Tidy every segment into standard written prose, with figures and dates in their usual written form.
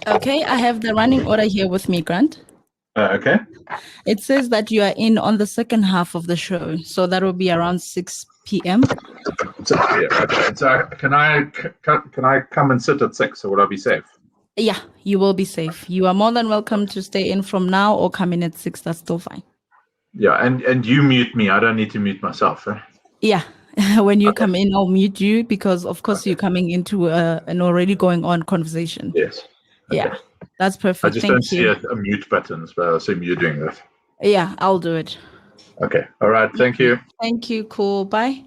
Okay, I have the running order here with me, Grant. Okay. It says that you are in on the second half of the show, so that will be around 6 p.m. Okay. So can I come and sit at 6, or would I be safe? Yeah, you will be safe. You are more than welcome to stay in from now or come in at 6. That's still fine. Yeah, and you mute me. I don't need to mute myself. Eh? Yeah, when you come in, I'll mute you because, of course, you're coming into an already going on conversation. Yes. Okay. Yeah, that's perfect. I just Thank don't you. see a mute button, so I assume you're doing that. Yeah, I'll do it. Okay. All right. Thank you. Thank you. Cool. Bye.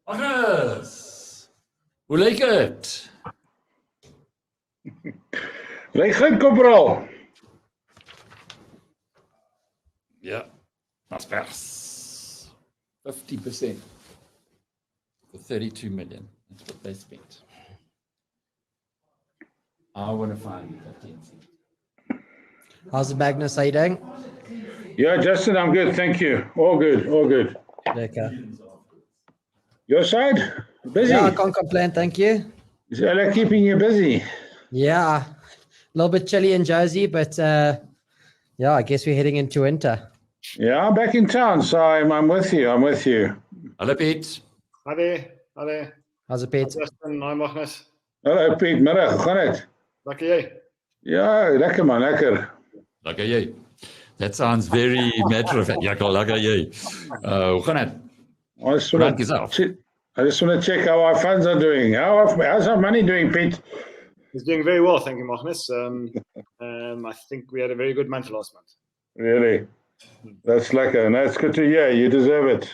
Agnes, hoe lyk dit? Lyk goed, Kopral. Ja, that's pers. 50% for 32 million. That's what they spent. I want to find 15 cents. How's the Magnus? How you doing? Yeah, Justin, I'm good, thank you. All good, all good. Okay. Your side? Busy? Yeah, I can't complain, thank you. Is Alec keeping you busy? Yeah, a little bit chilly in Jersey, but yeah, I guess we're heading into winter. Yeah, I'm back in town, so I'm with you, I'm with you. Hallo Piet. Hi there, hi there. How's it, Pete? Justin, hi Magnus. Hallo Piet, middag, hoe gaan het? Lekker jy? Ja, lekker man, lekker. Lekker jy. That sounds very matter of fact. Ja, lekker jy. Hoe gaan dit? Rank is off. I just want to check how our funds are doing. How's our money doing, Pete? He's doing very well, thank you, Magnus. I think we had a very good month last month. Really? That's lekker. No, it's good to hear. You deserve it.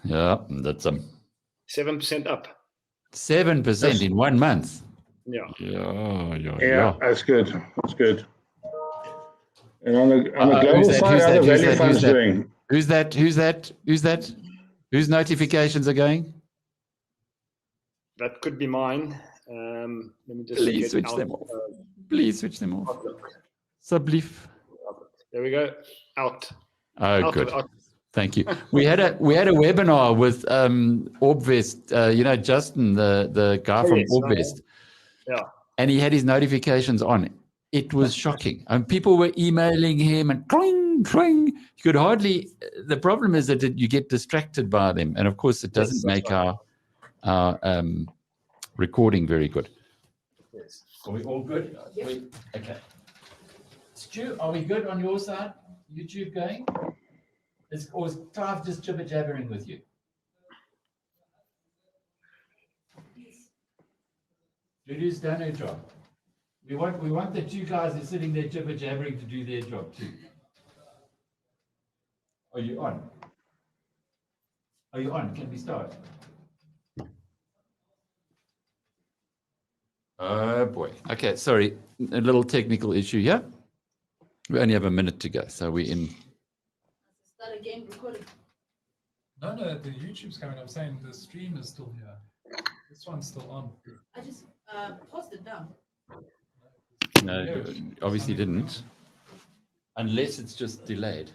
Ja, that's 7% up. 7% in 1 month. Yeah. Yeah. That's good. That's good. And on the global who's that? side, how the value funds doing? Who's that? Whose notifications are going? That could be mine. Let me just Please get switch out, them off. Please switch them off. Outlook. Sublief. There we go. Out. Oh, Out good. of- out. Thank you. We had a webinar with Orbvest, Justin, the guy Oh, from yes, Orbvest, Yeah. and he had his notifications on. It was shocking. And people were emailing him and cling, cling. You could hardly. The problem is that you get distracted by them, and of course, it doesn't Yes, make that's our recording very good. Yes. Are we all good? Okay. Stu, are we good on your side? YouTube going? Or is Clive just jibber jabbering with you? Judy's done her job. We want the two guys who are sitting there jibber jabbering to do their job too. Are you on? Are you on? Can we start? Oh boy. Okay, sorry. A little technical issue here. We only have a minute to go, so we're in. Start again recording. No, the YouTube's coming. I'm saying the stream is still here. This one's still on. I just paused it down. No, obviously didn't. Unless it's just delayed.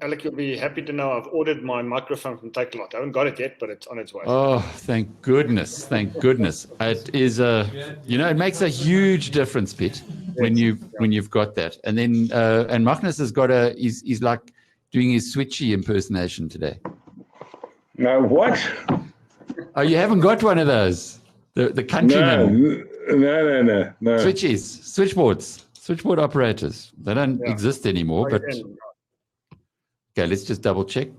Alec, you'll be happy to know I've ordered my microphone from Takealot. I haven't got it yet, but it's on its way. Oh, thank goodness. Thank goodness. It is it makes a huge difference, Pete, when you've got that. And then and Magnus has got he's like doing his switchy impersonation today. No, what? Oh, you haven't got one of those? The countryman. No. Switches, switchboard operators. They don't exist anymore, but okay, let's just double check.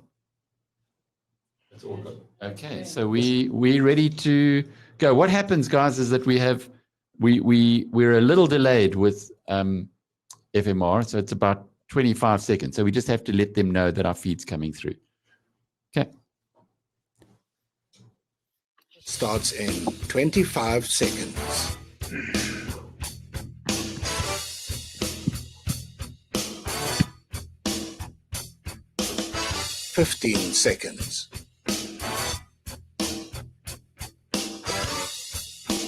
That's all good. Okay, so we ready to go. What happens, guys, is that we're a little delayed with FMR, so it's about 25 seconds. So we just have to let them know that our feed's coming through. Okay. Starts in 25 seconds. Fifteen seconds.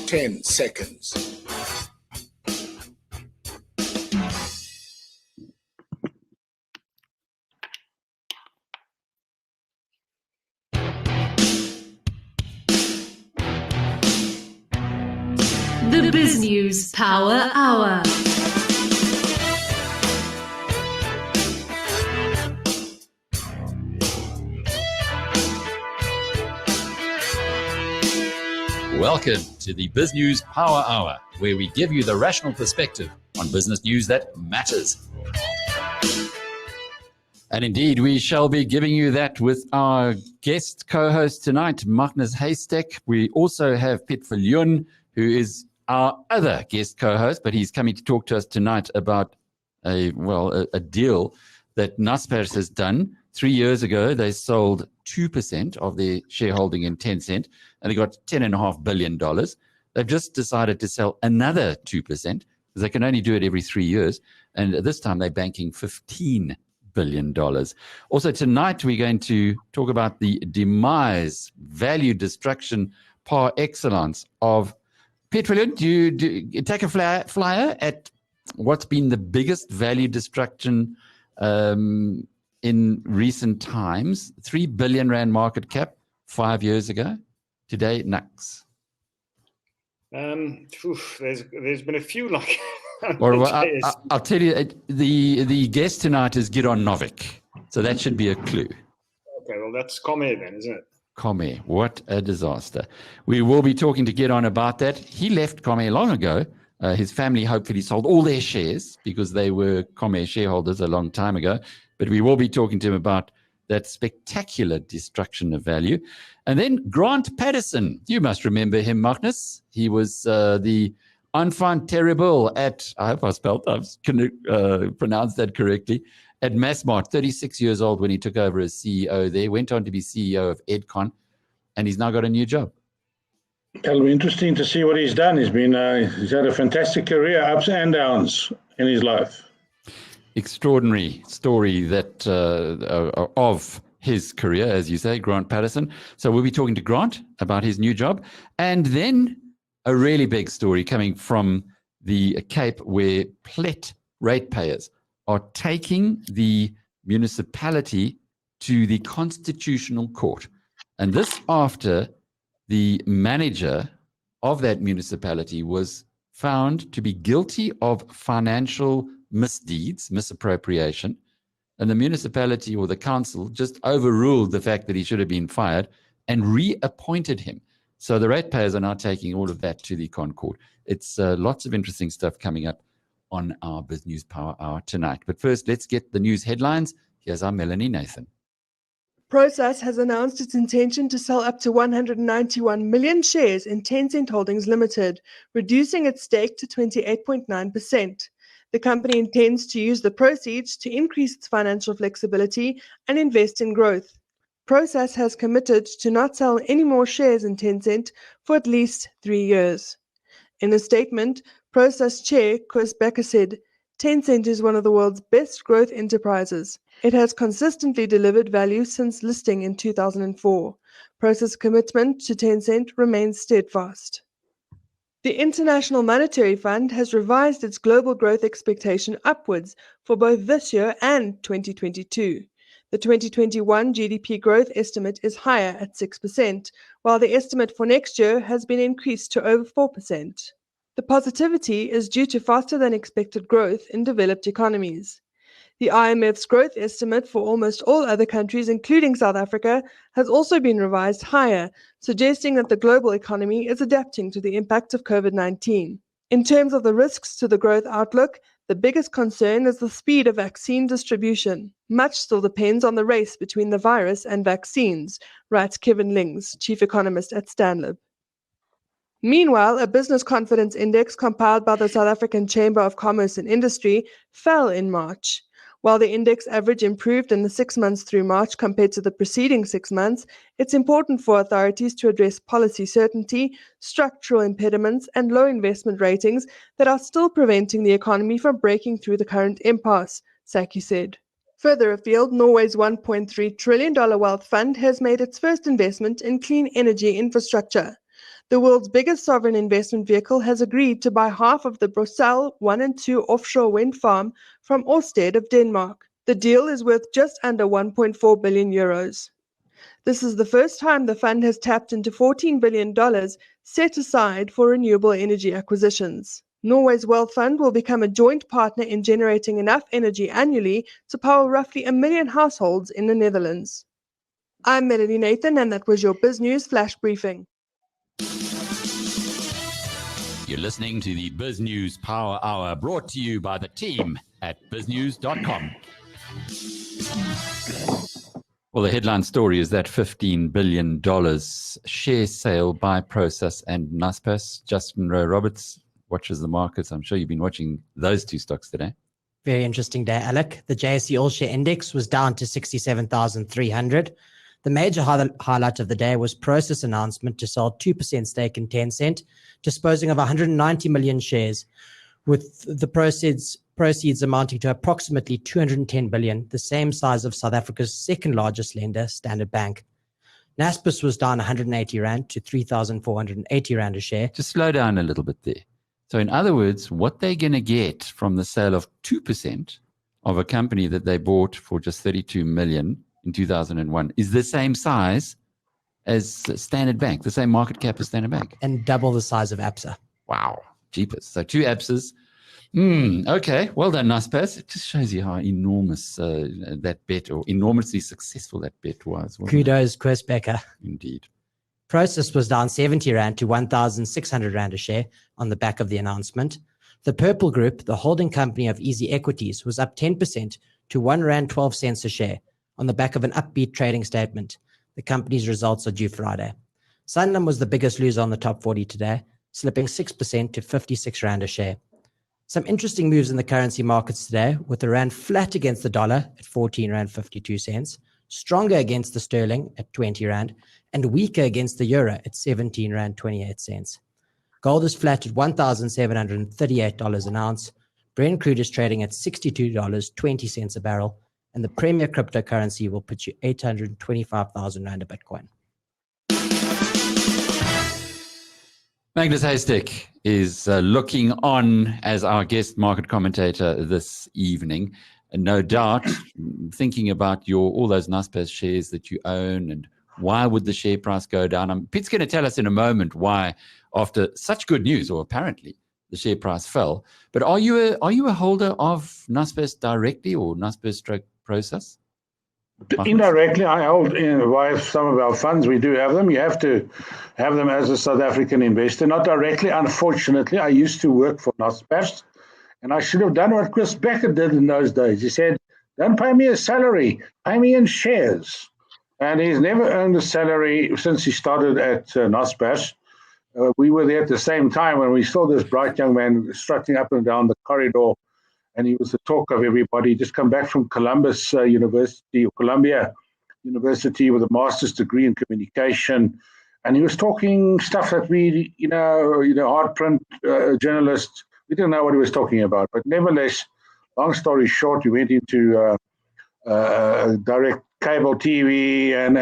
10 seconds. The BizNews Power Hour. Welcome to the BizNews Power Hour, where we give you the rational perspective on business news that matters. And indeed, we shall be giving you that with our guest co-host tonight, Magnus Haystack. We also have Piet Viljoen, who is our other guest co-host, but he's coming to talk to us tonight about a deal that Naspers has done. 3 years ago, they sold 2% of their shareholding in Tencent, and they got $10.5 billion. They've just decided to sell another 2%, because they can only do it every 3 years. And this time they're banking $15 billion. Also tonight, we're going to talk about the demise, value destruction par excellence of Piet Viljoen. Do you take a flyer at what's been the biggest value destruction in recent times? 3 billion rand market cap 5 years ago. Today, Nux. There's been a few like. I'll tell you, the guest tonight is Gidon Novik, so that should be a clue. Okay, well that's Comair then, isn't it? Comair, what a disaster. We will be talking to Gidon about that. He left Comair long ago. His family hopefully sold all their shares because they were Comair shareholders a long time ago. But we will be talking to him about that spectacular destruction of value. And then Grant Patterson. You must remember him, Magnus. He was the enfant terrible at, I hope I pronounced that correctly, at Massmart, 36 years old when he took over as CEO there, went on to be CEO of Edcon, and he's now got a new job. It'll be interesting to see what he's done. He's had a fantastic career, ups and downs in his life. Extraordinary story that of his career, as you say, Grant Patterson. So we'll be talking to Grant about his new job. And then a really big story coming from the Cape, where Plet ratepayers are taking the municipality to the Constitutional Court. And this after the manager of that municipality was found to be guilty of financial misdeeds, misappropriation, and the municipality or the council just overruled the fact that he should have been fired and reappointed him. So the ratepayers are now taking all of that to the Con Court. It's lots of interesting stuff coming up on our BizNews Power Hour tonight. But first, let's get the news headlines. Here's our Melanie Nathan. Prosus has announced its intention to sell up to 191 million shares in Tencent Holdings Limited, reducing its stake to 28.9%. The company intends to use the proceeds to increase its financial flexibility and invest in growth. Prosus has committed to not sell any more shares in Tencent for at least 3 years. In a statement, Prosus chair Koos Bekker said, "Tencent is one of the world's best growth enterprises. It has consistently delivered value since listing in 2004. Prosus' commitment to Tencent remains steadfast." The International Monetary Fund has revised its global growth expectation upwards for both this year and 2022. The 2021 GDP growth estimate is higher at 6%, while the estimate for next year has been increased to over 4%. The positivity is due to faster than expected growth in developed economies. The IMF's growth estimate for almost all other countries, including South Africa, has also been revised higher, suggesting that the global economy is adapting to the impact of COVID-19. In terms of the risks to the growth outlook, the biggest concern is the speed of vaccine distribution. Much still depends on the race between the virus and vaccines, writes Kevin Lings, chief economist at Stanlib. Meanwhile, a business confidence index compiled by the South African Chamber of Commerce and Industry fell in March. While the index average improved in the 6 months through March compared to the preceding 6 months, it's important for authorities to address policy certainty, structural impediments, and low investment ratings that are still preventing the economy from breaking through the current impasse, Saki said. Further afield, Norway's $1.3 trillion wealth fund has made its first investment in clean energy infrastructure. The world's biggest sovereign investment vehicle has agreed to buy half of the Brussels 1 and 2 offshore wind farm from Ørsted of Denmark. The deal is worth just under 1.4 billion euros. This is the first time the fund has tapped into $14 billion set aside for renewable energy acquisitions. Norway's Wealth Fund will become a joint partner in generating enough energy annually to power roughly 1 million households in the Netherlands. I'm Melanie Nathan, and that was your BizNews Flash Briefing. You're listening to the BizNews Power Hour, brought to you by the team at biznews.com. Well, the headline story is that $15 billion share sale by Prosus and Naspers. Justin Rowe-Roberts watches the markets. I'm sure you've been watching those two stocks today. Very interesting day, Alec. The JSE All Share Index was down to 67,300. The major highlight of the day was Prosus' announcement to sell 2% stake in Tencent, disposing of 190 million shares, with the proceeds amounting to approximately 210 billion, the same size of South Africa's second largest lender, Standard Bank. Naspers was down 180 rand to 3,480 rand a share. Just slow down a little bit there. So in other words, what they're going to get from the sale of 2% of a company that they bought for just 32 million in 2001 is the same size as Standard Bank, the same market cap as Standard Bank. And double the size of Absa. Wow, jeepers. So 2 Absas. Okay, well done, Naspers. It just shows you how enormous that bet, or enormously successful that bet was. Kudos, Chris Becker. Indeed. Prosus was down 70 rand to 1,600 rand a share on the back of the announcement. The Purple Group, the holding company of Easy Equities, was up 10% to 1 rand 12 cents a share on the back of an upbeat trading statement. The company's results are due Friday. Sanlam was the biggest loser on the top 40 today, slipping 6% to 56 rand a share. Some interesting moves in the currency markets today, with the rand flat against the dollar at 14 rand 52 cents, stronger against the sterling at 20 rand, and weaker against the euro at 17 rand 28 cents. Gold is flat at $1,738 an ounce. Brent crude is trading at $62.20 a barrel, and the premier cryptocurrency will put you 825,000 rand a Bitcoin. Magnus Haystack is looking on as our guest market commentator this evening, and no doubt thinking about all those Naspers shares that you own and why would the share price go down. Pete's going to tell us in a moment why, after such good news, or apparently, the share price fell. But are you a holder of Naspers directly or Naspers Prosus? Indirectly, I hold via some of our funds. We do have them. You have to have them as a South African investor, not directly. Unfortunately, I used to work for Naspers, and I should have done what Chris Becker did in those days. He said, "Don't pay me a salary, pay me in shares." And he's never earned a salary since he started at Naspers. We were there at the same time when we saw this bright young man strutting up and down the corridor, and he was the talk of everybody. Just come back from Columbia University with a master's degree in communication, and he was talking stuff that we, hard print journalists, we didn't know what he was talking about. But nevertheless, long story short, we went into direct cable TV and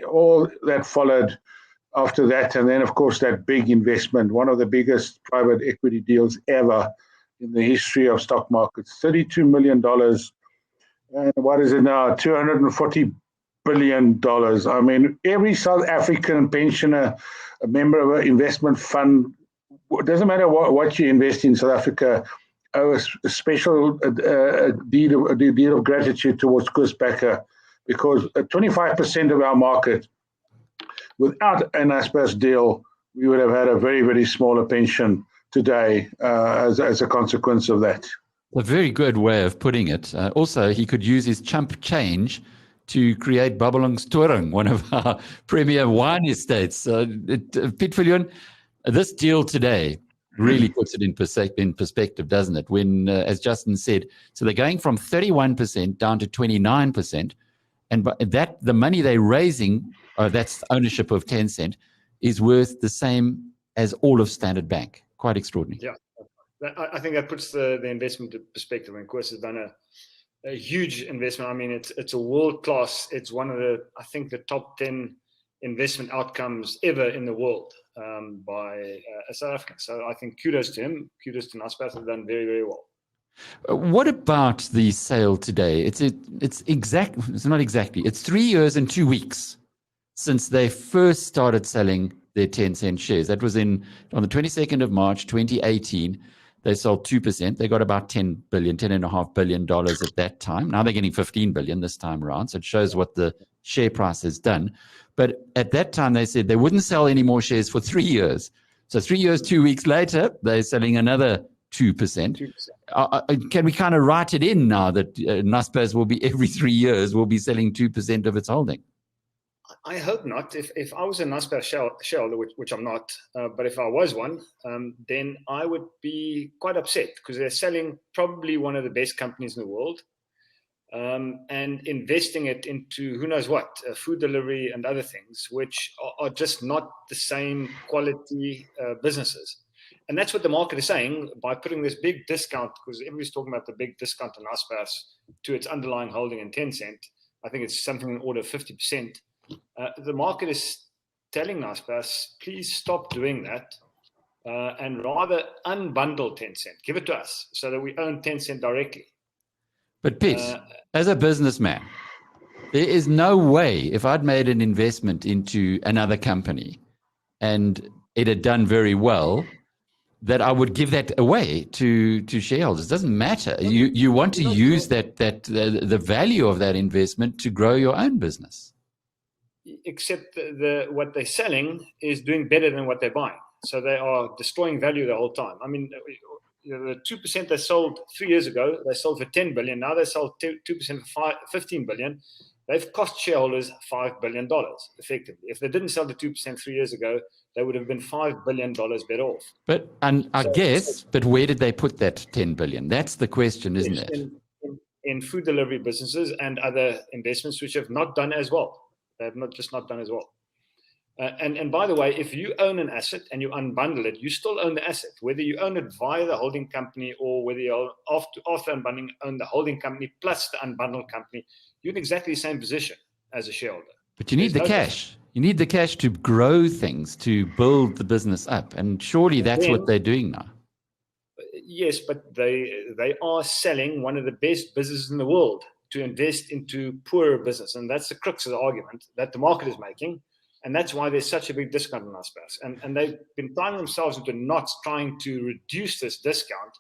all that followed after that. And then, of course, that big investment, one of the biggest private equity deals ever in the history of stock markets, $32 million. And what is it now? $240 billion. I mean, every South African pensioner, a member of an investment fund, it doesn't matter what you invest in South Africa, owe a special deed of gratitude towards Chris Becker, because 25% of our market, without an Naspers deal, we would have had a very, very smaller pension today as a consequence of that. A very good way of putting it. Also, he could use his chump change to create Babelungstorrent, one of our premier wine estates. Piet Viljoen, this deal today really puts it in perspective, doesn't it? When, as Justin said, so they're going from 31% down to 29%, and that the money they're raising, that's ownership of Tencent, is worth the same as all of Standard Bank. Quite extraordinary. Yeah, I think that puts the investment in perspective. And Chris has done a huge investment. I mean, it's a world class. It's one of the top 10 investment outcomes ever in the world by a South African. So I think kudos to him. Kudos to Naspers. Have done very, very well. What about the sale today? It's not exactly. It's 3 years and 2 weeks since they first started selling their 10-cent shares. That was on the 22nd of March, 2018. They sold 2%. They got about $10.5 billion at that time. Now they're getting 15 billion this time around. So it shows what the share price has done. But at that time, they said they wouldn't sell any more shares for 3 years. So 3 years, 2 weeks later, they're selling another 2%. Can we kind of write it in now that Naspers will be every 3 years will be selling 2% of its holding? I hope not. If I was a Naspers shareholder, which I'm not, but if I was one, then I would be quite upset because they're selling probably one of the best companies in the world and investing it into who knows what, food delivery and other things, which are just not the same quality businesses. And that's what the market is saying by putting this big discount, because everybody's talking about the big discount on Naspers to its underlying holding in Tencent. I think it's something in the order of 50%. The market is telling Naspers, please stop doing that and rather unbundle Tencent. Give it to us so that we own Tencent directly. But Pete, as a businessman, there is no way if I'd made an investment into another company and it had done very well, that I would give that away to shareholders. It doesn't matter. You want to use the value of that investment to grow your own business. Except what they're selling is doing better than what they're buying. So they are destroying value the whole time. I mean, the 2% they sold 3 years ago, they sold for 10 billion. Now they sold 2% for 15 billion. They've cost shareholders $5 billion effectively. If they didn't sell the 2% 3 years ago, they would have been $5 billion better off. But but where did they put that 10 billion? That's the question, isn't it? In food delivery businesses and other investments which have not done as well. They have not done as well. And by the way, if you own an asset and you unbundle it, you still own the asset, whether you own it via the holding company or whether you after unbundling own the holding company plus the unbundled company. You're in exactly the same position as a shareholder. But you need the cash. You need the cash to grow things, to build the business up. And surely that's what they're doing now. Yes, but they are selling one of the best businesses in the world to invest into poorer business. And that's the crux of the argument that the market is making. And that's why there's such a big discount on Naspers. And they've been tying themselves into knots trying to reduce this discount.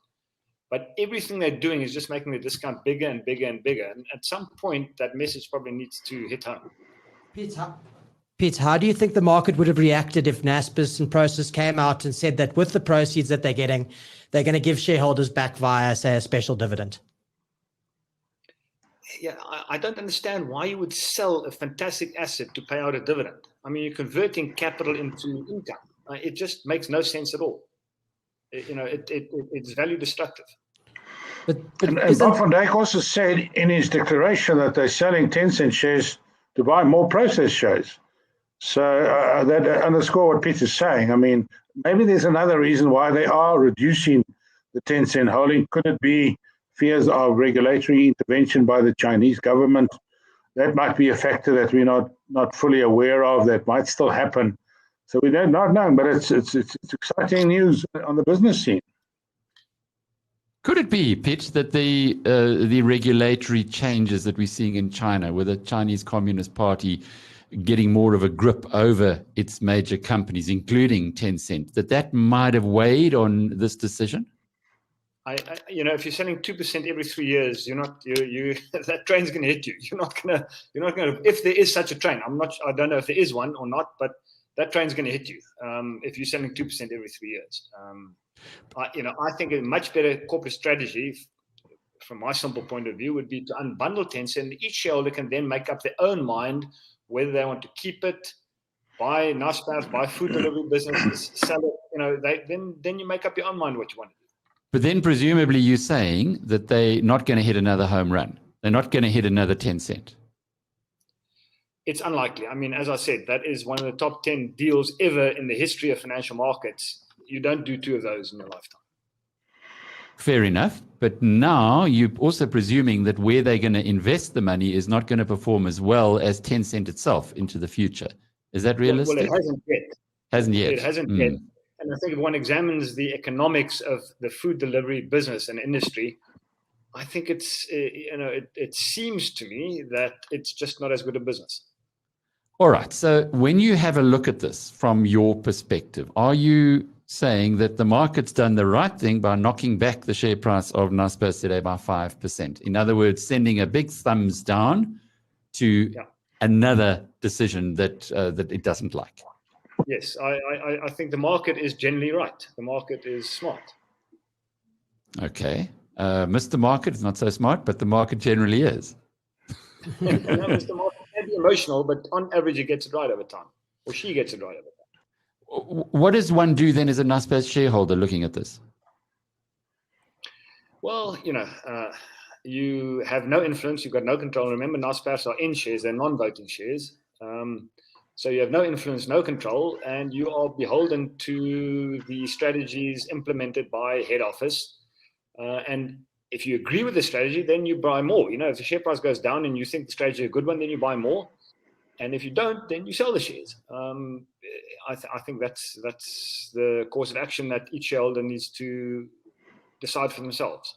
But everything they're doing is just making the discount bigger and bigger and bigger. And at some point, that message probably needs to hit home. Pete, how do you think the market would have reacted if Naspers and Prosus came out and said that with the proceeds that they're getting, they're going to give shareholders back via, say, a special dividend? Yeah, I don't understand why you would sell a fantastic asset to pay out a dividend. I mean, you're converting capital into income. It just makes no sense at all. It's value destructive. And Bob van Dijk also said in his declaration that they're selling Tencent shares to buy more Prosus shares. So that underscore what Peter's saying. I mean, maybe there's another reason why they are reducing the Tencent holding. Could it be fears of regulatory intervention by the Chinese government? That might be a factor that we're not fully aware of. That might still happen. So we don't not know, but it's exciting news on the business scene. Could it be, Pete, that the regulatory changes that we're seeing in China, with the Chinese Communist Party getting more of a grip over its major companies, including Tencent, that might have weighed on this decision? If you're selling 2% every 3 years, that train's going to hit you. You're not going to. If there is such a train, I don't know if there is one or not, but that train's going to hit you if you're selling 2% every 3 years. I think a much better corporate strategy, from my simple point of view, would be to unbundle Tencent. Each shareholder can then make up their own mind whether they want to keep it, buy Naspers, buy food delivery businesses, sell it. Then you make up your own mind what you want to do. But then presumably you're saying that they're not going to hit another home run. They're not going to hit another Tencent. It's unlikely. I mean, as I said, that is one of the top 10 deals ever in the history of financial markets. You don't do two of those in your lifetime. Fair enough. But now you're also presuming that where they're going to invest the money is not going to perform as well as Tencent itself into the future. Is that realistic? Well, it hasn't yet. Hasn't yet. It hasn't yet. And I think if one examines the economics of the food delivery business and industry, I think it seems to me that it's just not as good a business. All right. So when you have a look at this from your perspective, are you saying that the market's done the right thing by knocking back the share price of Naspers today by 5%? In other words, sending a big thumbs down to another decision that it doesn't like. Yes, I think the market is generally right. The market is smart. Okay. Mr. Market is not so smart, but the market generally is. No, Mr. Market can be emotional, but on average, he gets it right over time, or she gets it right over time. What does one do then as a Naspers shareholder looking at this? Well, you have no influence, you've got no control. Remember, Naspers are in shares, they're non-voting shares. So you have no influence, no control, and you are beholden to the strategies implemented by head office. And if you agree with the strategy, then you buy more. If the share price goes down and you think the strategy is a good one, then you buy more. And if you don't, then you sell the shares. I think that's the course of action that each shareholder needs to decide for themselves.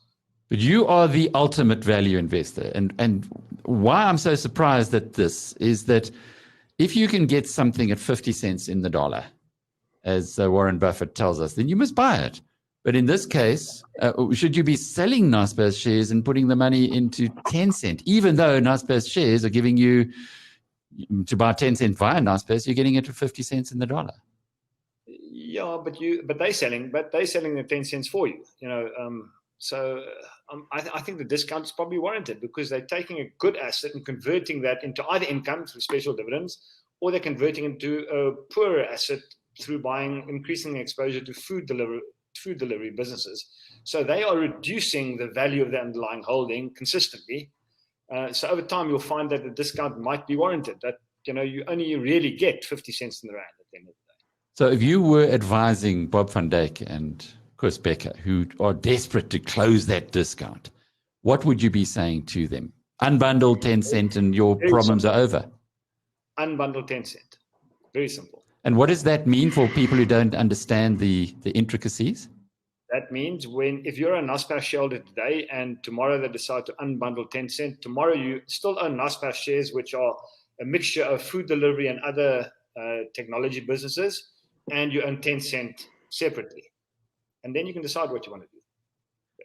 But you are the ultimate value investor. And why I'm so surprised at this is that if you can get something at 50 cents in the dollar, as Warren Buffett tells us, then you must buy it. But in this case, should you be selling Naspers shares and putting the money into Tencent, even though Naspers shares are giving you, to buy Tencent via Naspers, you're getting it at 50 cents in the dollar? Yeah, but they're selling the 10 cents for you. I think the discount is probably warranted because they're taking a good asset and converting that into either income through special dividends, or they're converting into a poorer asset through increasing the exposure to food delivery businesses. So they are reducing the value of the underlying holding consistently. So over time, you'll find that the discount might be warranted. That you only really get 50 cents in the rand at the end of the day. So if you were advising Bob van Dijk and Chris Becker, who are desperate to close that discount, what would you be saying to them? Unbundle Tencent and your problems are over. Unbundle Tencent. Very simple. And what does that mean for people who don't understand the intricacies? That means if you're a Naspers shareholder today and tomorrow they decide to unbundle Tencent, tomorrow you still own Naspers shares, which are a mixture of food delivery and other technology businesses, and you own Tencent separately. And then you can decide what you want to do.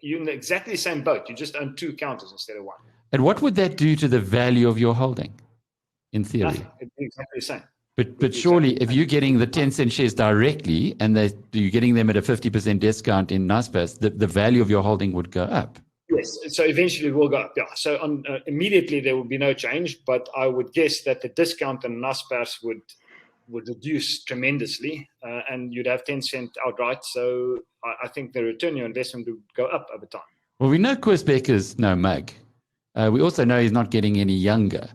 You're in exactly the same boat. You just own two counters instead of one. And what would that do to the value of your holding, in theory? Nothing. It'd be exactly the same. But surely, if you're getting the Tencent shares directly and you're getting them at a 50% discount in Naspers, the value of your holding would go up. Yes, so eventually it will go up. Yeah. So immediately there will be no change, but I would guess that the discount in Naspers would reduce tremendously, and you'd have Tencent outright. So I think the return on your investment would go up over time. Well, we know Koos Becker's no mug. We also know he's not getting any younger.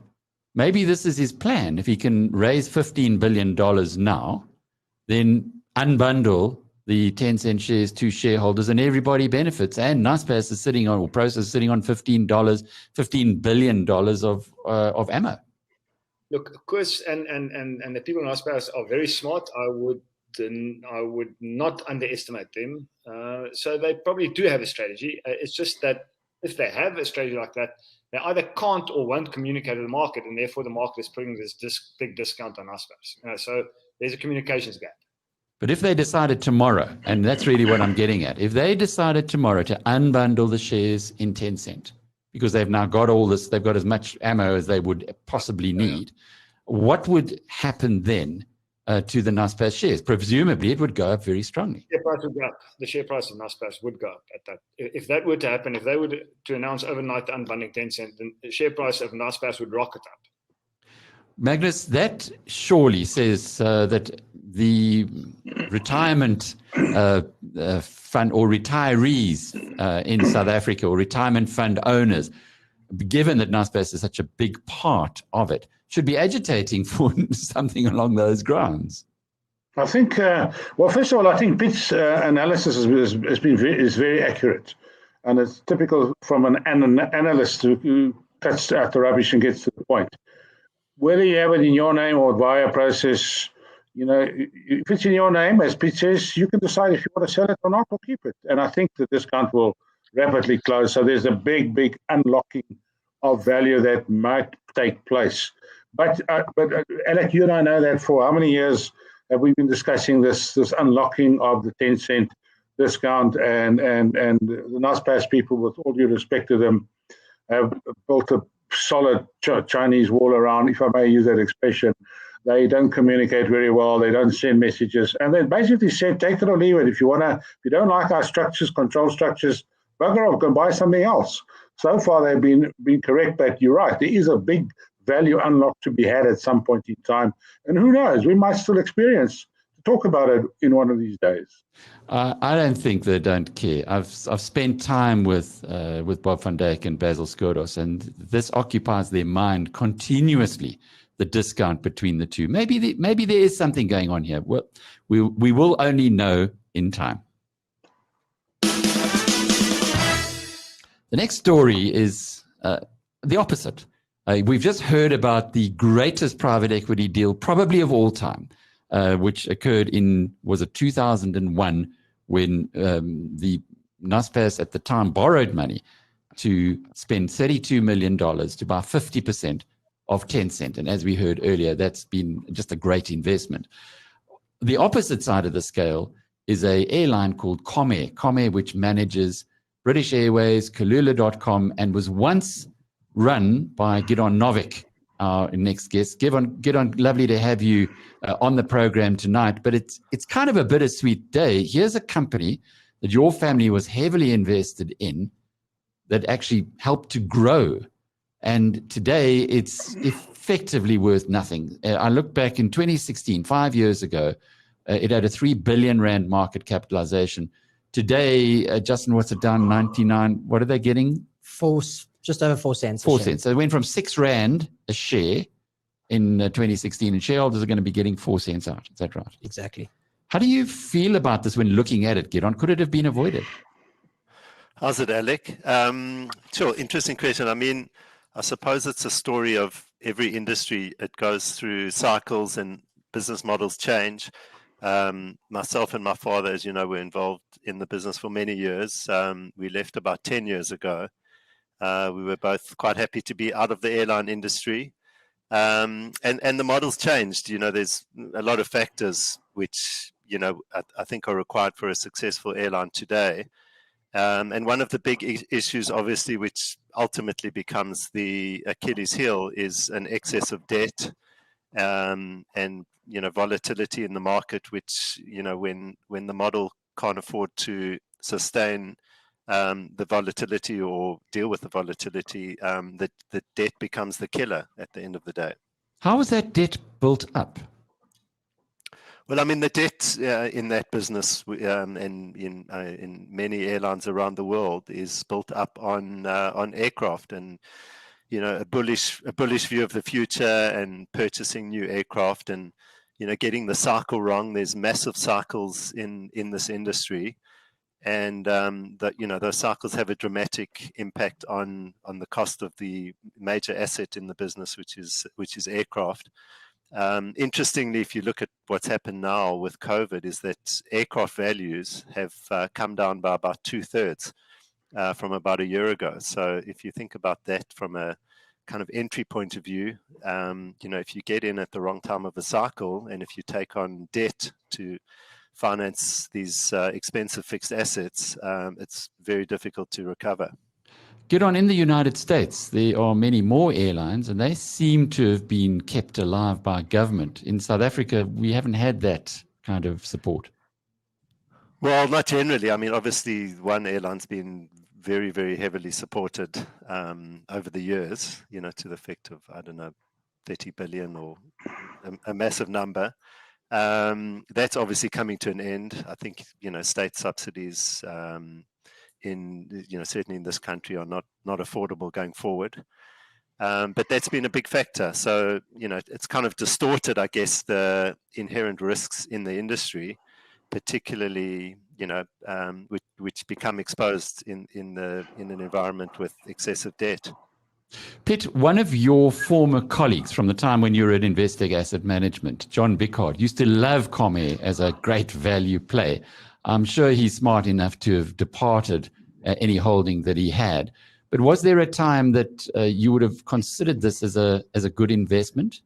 Maybe this is his plan. If he can raise $15 billion now, then unbundle the Tencent shares to shareholders and everybody benefits. And Naspers is sitting on, or Prosus is sitting on $15 billion of ammo. Look, Koos and the people in Naspers are very smart. I would not underestimate them. So they probably do have a strategy. It's just that if they have a strategy like that, they either can't or won't communicate to the market, and therefore the market is putting this big discount on Naspers. So there's a communications gap. But if they decided tomorrow, and that's really what I'm getting at, if they decided tomorrow to unbundle the shares in Tencent, because they've now got all this, they've got as much ammo as they would possibly need, what would happen then to the Naspers shares? Presumably, it would go up very strongly. The share price would go up. The share price of Naspers would go up at that. If that were to happen, if they were to announce overnight the unbundling Tencent, then the share price of Naspers would rocket up. Magnus, that surely says that the retirement fund or retirees in South Africa, or retirement fund owners, given that Naspers is such a big part of it, should be agitating for something along those grounds. I think, well, first of all, I think Pitt's analysis is very accurate. And it's typical from an analyst who cuts out the rubbish and gets to the point. Whether you have it in your name or via process, if it's in your name, as Pitt says, you can decide if you want to sell it or not, or keep it. And I think the discount will rapidly close. So there's a big unlocking of value that might take place. But Alec, you and I know that for how many years have we been discussing this unlocking of the 10-cent discount, and the Naspers people, with all due respect to them, have built a solid Chinese wall around, if I may use that expression. They don't communicate very well. They don't send messages, and they basically said, "Take it or leave it. If you don't like our structures, control structures, bugger off, go buy something else." So far, they've been correct, but you're right. There is a big value unlock to be had at some point in time, and who knows? We might still experience to talk about it in one of these days. I don't think they don't care. I've spent time with Bob van Dijk and Basil Skodos, and this occupies their mind continuously. The discount between the two. Maybe there is something going on here. Well, we will only know in time. The next story is the opposite. We've just heard about the greatest private equity deal probably of all time, which occurred was it 2001, when the Naspers at the time borrowed money to spend $32 million to buy 50% of Tencent. And as we heard earlier, that's been just a great investment. The opposite side of the scale is an airline called Comair, which manages British Airways, Kalula.com, and was once run by Gidon Novick, our next guest. Gidon, lovely to have you on the program tonight, but it's kind of a bittersweet day. Here's a company that your family was heavily invested in that actually helped to grow. And today it's effectively worth nothing. I look back in 2016, 5 years ago, it had a 3 billion rand market capitalization. Today, Justin, what's it down? 99, what are they getting? Just over 4 cents. 4 cents. So it went from 6 rand a share in 2016, and shareholders are going to be getting 4 cents out. Is that right? Exactly. How do you feel about this when looking at it, Gidon? Could it have been avoided? How's it, Alec? Sure, interesting question. I mean, I suppose it's a story of every industry. It goes through cycles and business models change. Myself and my father, as you know, were involved in the business for many years. We left about 10 years ago. We were both quite happy to be out of the airline industry. And the models changed. You know, there's a lot of factors which, you know, I think are required for a successful airline today. And one of the big issues, obviously, which ultimately becomes the Achilles heel, is an excess of debt and, you know, volatility in the market, which, you know, when the model can't afford to sustain the volatility or deal with the volatility, the debt becomes the killer at the end of the day. How was that debt built up? Well, I mean, the debt in that business and in many airlines around the world is built up on aircraft, and you know, a bullish view of the future and purchasing new aircraft, and you know, getting the cycle wrong. There's massive cycles in this industry, and that, you know, those cycles have a dramatic impact on the cost of the major asset in the business, which is aircraft. Interestingly, if you look at what's happened now with COVID, is that aircraft values have come down by about 2/3 from about a year ago. So if you think about that from a kind of entry point of view, you know, if you get in at the wrong time of the cycle, and if you take on debt to finance these expensive fixed assets, it's very difficult to recover. Gidon, in the United States, there are many more airlines, and they seem to have been kept alive by government. In South Africa, we haven't had that kind of support. Well, not generally. I mean, obviously, one airline's been very, very heavily supported over the years, you know, to the effect of, I don't know, 30 billion or a massive number. That's obviously coming to an end. I think, you know, state subsidies certainly in this country are not affordable going forward. But that's been a big factor. So, you know, it's kind of distorted, I guess, the inherent risks in the industry, particularly, you know, which become exposed in an environment with excessive debt. Pitt, one of your former colleagues from the time when you were at Investec Asset Management, John Bickard, used to love Comair as a great value play. I'm sure he's smart enough to have departed any holding that he had. But was there a time that you would have considered this as a good investment?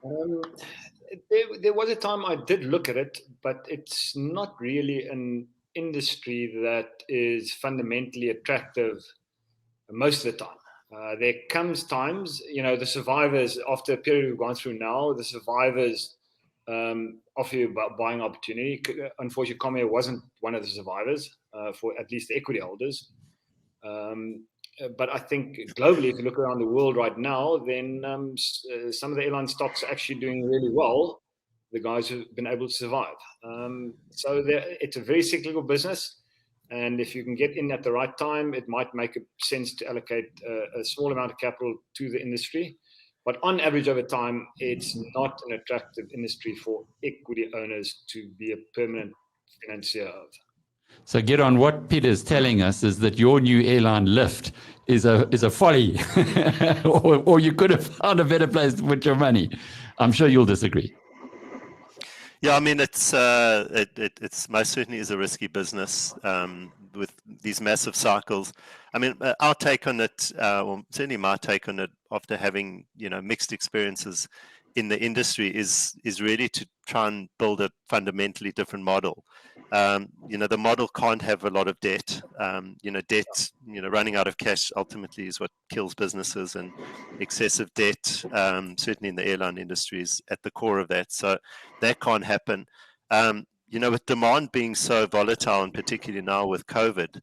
There was a time I did look at it, but it's not really an industry that is fundamentally attractive most of the time. There comes times, the survivors, after a period we've gone through now, the survivors offer you a buying opportunity. Unfortunately, Comair wasn't one of the survivors for at least the equity holders. But I think globally, if you look around the world right now, then some of the airline stocks are actually doing really well, the guys who've been able to survive. So it's a very cyclical business. And if you can get in at the right time, it might make sense to allocate a small amount of capital to the industry. But on average over time, it's not an attractive industry for equity owners to be a permanent financier of. So Gideon, what Peter's telling us is that your new airline lift is a folly, or you could have found a better place to put your money. I'm sure you'll disagree. Yeah, I mean, it's most certainly is a risky business with these massive cycles. I mean, our take on it, well, certainly my take on it, after having mixed experiences in the industry, is really to try and build a fundamentally different model. The model can't have a lot of debt. Debt, running out of cash ultimately is what kills businesses, and excessive debt, certainly in the airline industry, is at the core of that. So that can't happen. With demand being so volatile, and particularly now with COVID,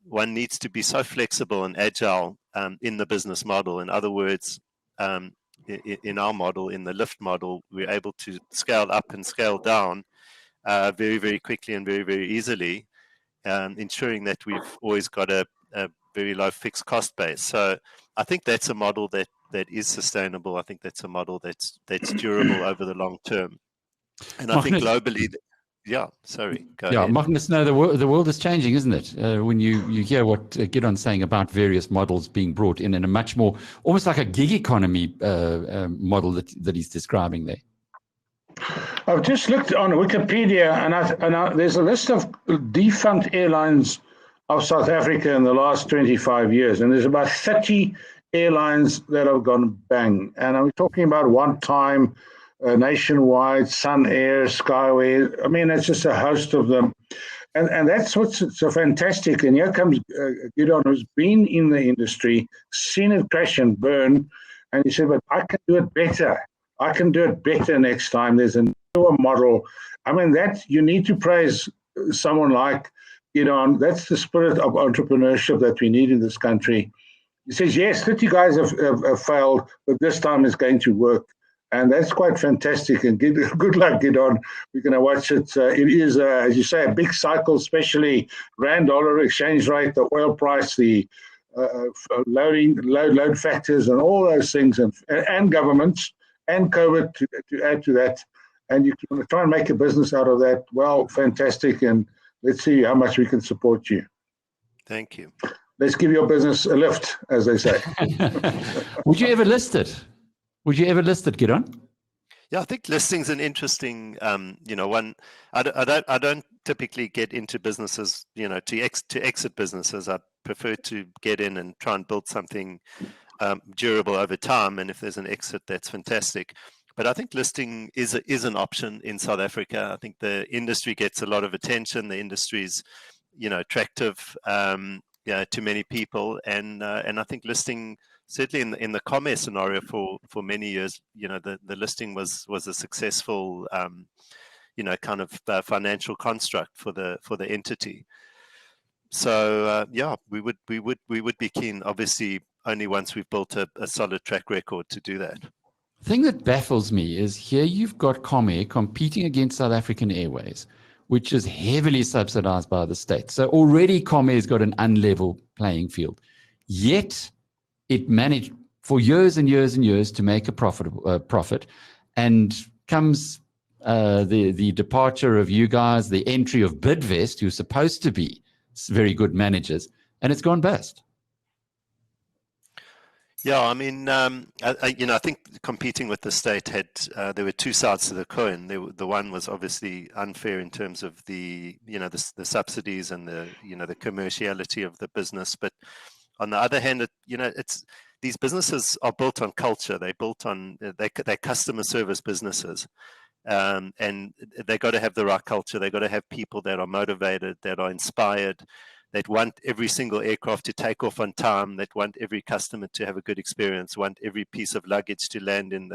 one needs to be so flexible and agile in the business model. In other words, in our model, in the lift model, we're able to scale up and scale down very, very quickly and very, very easily, ensuring that we've always got a very low fixed cost base. So I think that's a model that is sustainable. I think that's a model that's durable over the long term. And I think globally, go ahead. Magnus, no, the world is changing, isn't it? When you hear what Gideon's saying about various models being brought in a much more, almost like a gig economy model that he's describing there. I've just looked on Wikipedia, and there's a list of defunct airlines of South Africa in the last 25 years, and there's about 30 airlines that have gone bang. And I'm talking about One Time, Nationwide, Sun Air, Skyway. I mean, it's just a host of them. And that's what's so fantastic. And here comes Gideon, who's been in the industry, seen it crash and burn, and he said, but I can do it better. I can do it better next time. There's a newer model. I mean, that you need to praise someone like Gideon. That's the spirit of entrepreneurship that we need in this country. He says, yes, 30 guys have failed, but this time it's going to work. And that's quite fantastic. And good luck, Gideon. We're going to watch it. It is, as you say, a big cycle, especially rand-dollar exchange rate, the oil price, the load factors, and all those things, and governments, and COVID to add to that. And you can try and make a business out of that. Well, fantastic. And let's see how much we can support you. Thank you. Let's give your business a lift, as they say. Would you ever list it? Would you ever list it, Gideon? Yeah, I think listing's an interesting, one. I don't typically get into businesses, to exit businesses. I prefer to get in and try and build something durable over time. And if there's an exit, that's fantastic. But I think listing is an option in South Africa. I think the industry gets a lot of attention. The industry's, attractive, to many people, and I think listing, certainly in the Comair scenario for many years, the listing was a successful, kind of financial construct for the entity. So we would be keen, obviously, only once we've built a solid track record to do that. The thing that baffles me is here you've got Comair competing against South African Airways, which is heavily subsidized by the state. So already Comair's got an unlevel playing field. Yet it managed for years and years and years to make a profit. And comes the departure of you guys, the entry of Bidvest, who's supposed to be very good managers, and it's gone bust. Yeah, I mean, I think competing with the state had there were two sides to the coin. The one was obviously unfair in terms of the subsidies and the commerciality of the business. But on the other hand, it's these businesses are built on culture. They're built on they're customer service businesses. And they got to have the right culture. They got to have people that are motivated, that are inspired, that want every single aircraft to take off on time, that want every customer to have a good experience, want every piece of luggage to land in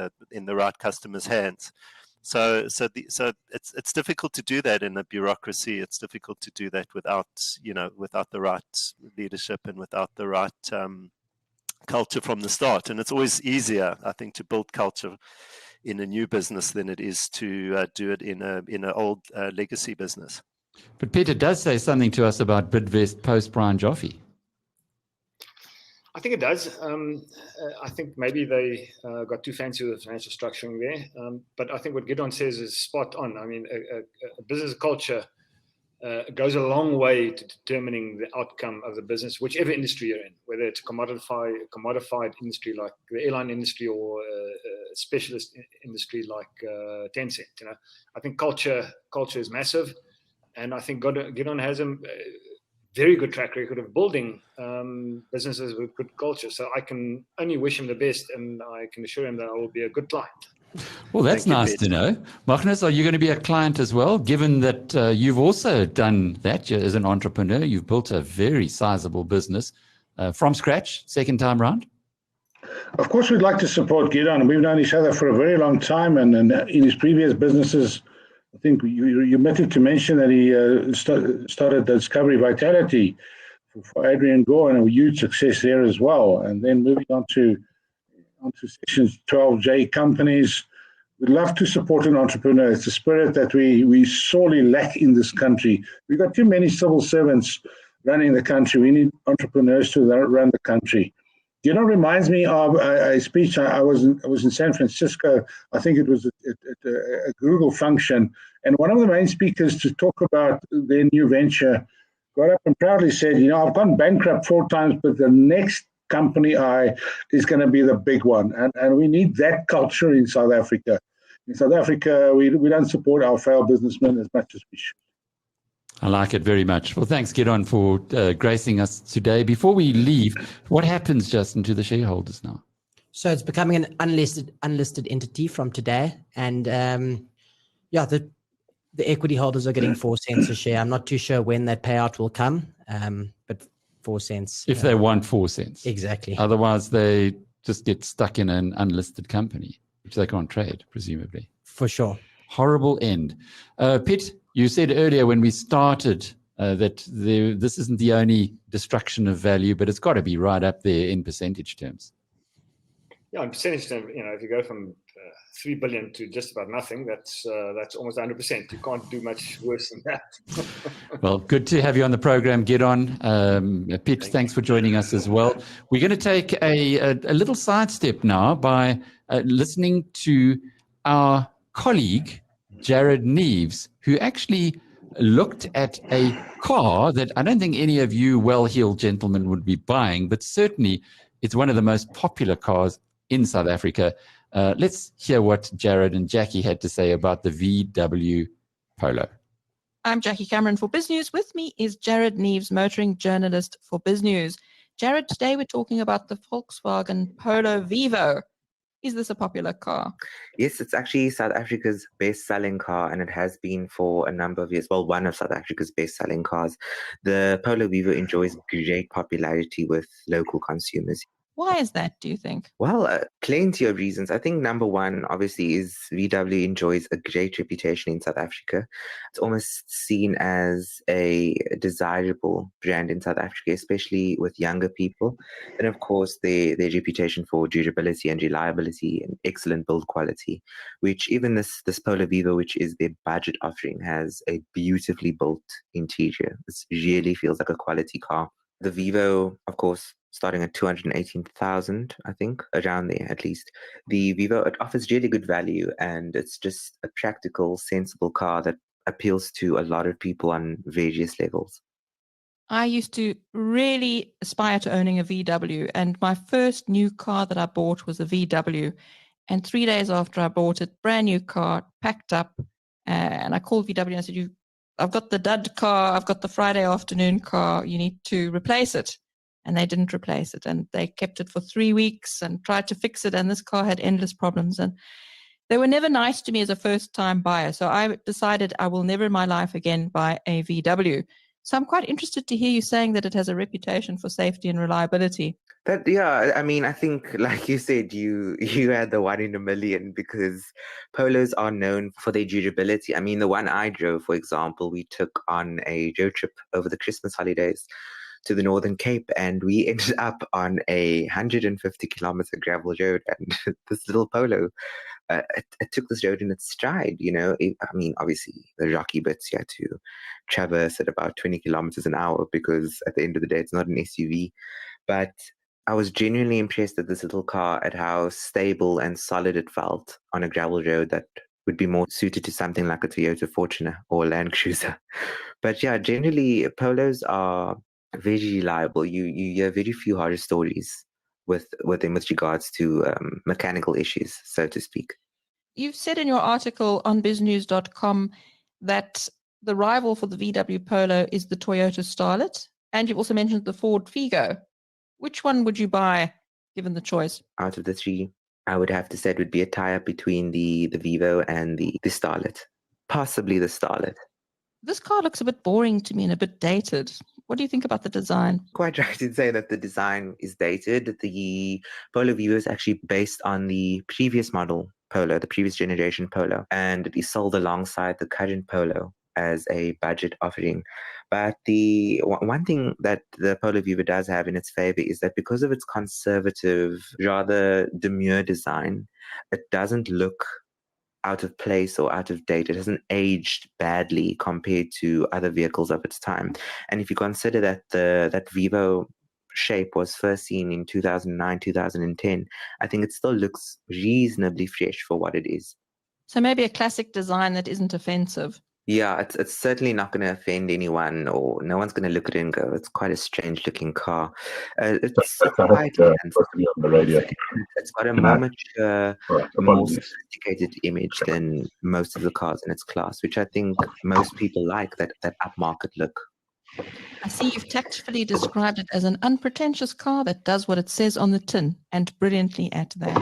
the right customer's hands. So it's difficult to do that in a bureaucracy. It's difficult to do that without the right leadership and without the right culture from the start. And it's always easier, I think, to build culture in a new business than it is to do it in an old legacy business. But Peter does say something to us about Bidvest post Brian Joffe. I think it does. I think maybe they got too fancy with the financial structuring there. But I think what Gideon says is spot on. I mean, a business culture goes a long way to determining the outcome of the business, whichever industry you're in, whether it's a commodified industry like the airline industry or a specialist industry like Tencent. I think culture is massive, and I think Gideon has a very good track record of building businesses with good culture. So I can only wish him the best, and I can assure him that I will be a good client. Well, that's nice to know. Magnus, are you going to be a client as well, given that you've also done that as an entrepreneur? You've built a very sizable business from scratch, second time round? Of course, we'd like to support Gideon. We've known each other for a very long time, and in his previous businesses, I think you omitted to mention that he started Discovery Vitality for Adrian Gore, and a huge success there as well. And then moving on to Sections 12J companies. We'd love to support an entrepreneur. It's a spirit that we sorely lack in this country. We've got too many civil servants running the country. We need entrepreneurs to run the country. Reminds me of a speech. I was in San Francisco. I think it was at a Google function, and one of the main speakers to talk about their new venture got up and proudly said, I've gone bankrupt 4 times, but the next company is going to be the big one, and we need that culture in South Africa. In South Africa, we don't support our failed businessmen as much as we should. I like it very much. Well, thanks, Gideon, for gracing us today. Before we leave, what happens, Justin, to the shareholders now? So it's becoming an unlisted entity from today, and the equity holders are getting 4 cents a share. I'm not too sure when that payout will come, but 4 cents. If they want 4 cents. Exactly. Otherwise, they just get stuck in an unlisted company, which they can't trade, presumably. For sure. Horrible end. Pitt, you said earlier when we started that this isn't the only destruction of value, but it's got to be right up there in percentage terms. Yeah, in percentage terms, if you go from 3 billion to just about nothing, that's almost 100%. You can't do much worse than that. Well, good to have you on the program, Gideon. Pete, thanks for joining us as well. We're going to take a little sidestep now by listening to our colleague, Jared Neves, who actually looked at a car that I don't think any of you well-heeled gentlemen would be buying, but certainly it's one of the most popular cars in South Africa. Let's hear what Jared and Jackie had to say about the VW Polo. I'm Jackie Cameron for BizNews. With me is Jared Neves, motoring journalist for BizNews. Jared, today we're talking about the Volkswagen Polo Vivo. Is this a popular car? Yes, it's actually South Africa's best-selling car, and it has been for a number of years. Well, one of South Africa's best-selling cars. The Polo Vivo enjoys great popularity with local consumers. Why is that, do you think? Well, plenty of reasons. I think number one, obviously, is VW enjoys a great reputation in South Africa. It's almost seen as a desirable brand in South Africa, especially with younger people. And of course, their reputation for durability and reliability and excellent build quality, which even this Polo Vivo, which is their budget offering, has a beautifully built interior. It really feels like a quality car. The Vivo, of course, starting at 218,000, I think, around there at least. The Vivo, it offers really good value, and it's just a practical, sensible car that appeals to a lot of people on various levels. I used to really aspire to owning a VW, and my first new car that I bought was a VW. And 3 days after I bought it, brand new car, packed up, and I called VW and I said, I've got the dud car, I've got the Friday afternoon car, you need to replace it. And they didn't replace it, and they kept it for 3 weeks and tried to fix it, and this car had endless problems. And they were never nice to me as a first-time buyer. So I decided I will never in my life again buy a VW. So I'm quite interested to hear you saying that it has a reputation for safety and reliability. I mean, I think, like you said, you had the one in a million, because Polos are known for their durability. I mean, the one I drove, for example, we took on a road trip over the Christmas holidays to the Northern Cape, and we ended up on a 150-kilometer gravel road, and this little Polo, it took this road in its stride, I mean, obviously, the rocky bits you had to traverse at about 20 kilometers an hour, because at the end of the day, it's not an SUV. But I was genuinely impressed at this little car, at how stable and solid it felt on a gravel road that would be more suited to something like a Toyota Fortuner or a Land Cruiser. But yeah, generally, Polos are very reliable. You hear very few horror stories with them with regards to mechanical issues, so to speak. You've said in your article on biznews.com that the rival for the VW Polo is the Toyota Starlet, and you've also mentioned the Ford Figo. Which one would you buy, given the choice? Out of the three, I would have to say it would be a tie-up between the Vivo and the Starlet. Possibly the Starlet. This car looks a bit boring to me and a bit dated. What do you think about the design? Quite right to say that the design is dated. The Polo Vivo is actually based on the previous model Polo, the previous generation Polo, and it is sold alongside the current Polo as a budget offering. But the one thing that the Polo Vivo does have in its favor is that because of its conservative, rather demure design, it doesn't look out of place or out of date. It hasn't aged badly compared to other vehicles of its time. And if you consider that that Vivo shape was first seen in 2009, 2010, I think it still looks reasonably fresh for what it is. So maybe a classic design that isn't offensive. Yeah, it's certainly not going to offend anyone, or no one's going to look at it and go, it's quite a strange looking car. It's quite on the radio. It's got a more mature, more sophisticated image than most of the cars in its class, which I think most people like, that upmarket look. I see you've tactfully described it as an unpretentious car that does what it says on the tin, and brilliantly at that.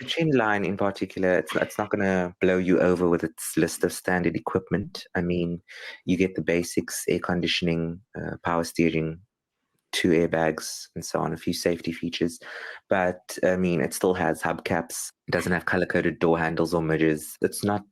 The trim line in particular, it's not going to blow you over with its list of standard equipment. I mean, you get the basics: air conditioning, power steering, 2 airbags, and so on, a few safety features. But I mean, it still has hubcaps. It doesn't have color-coded door handles or mirrors. It's not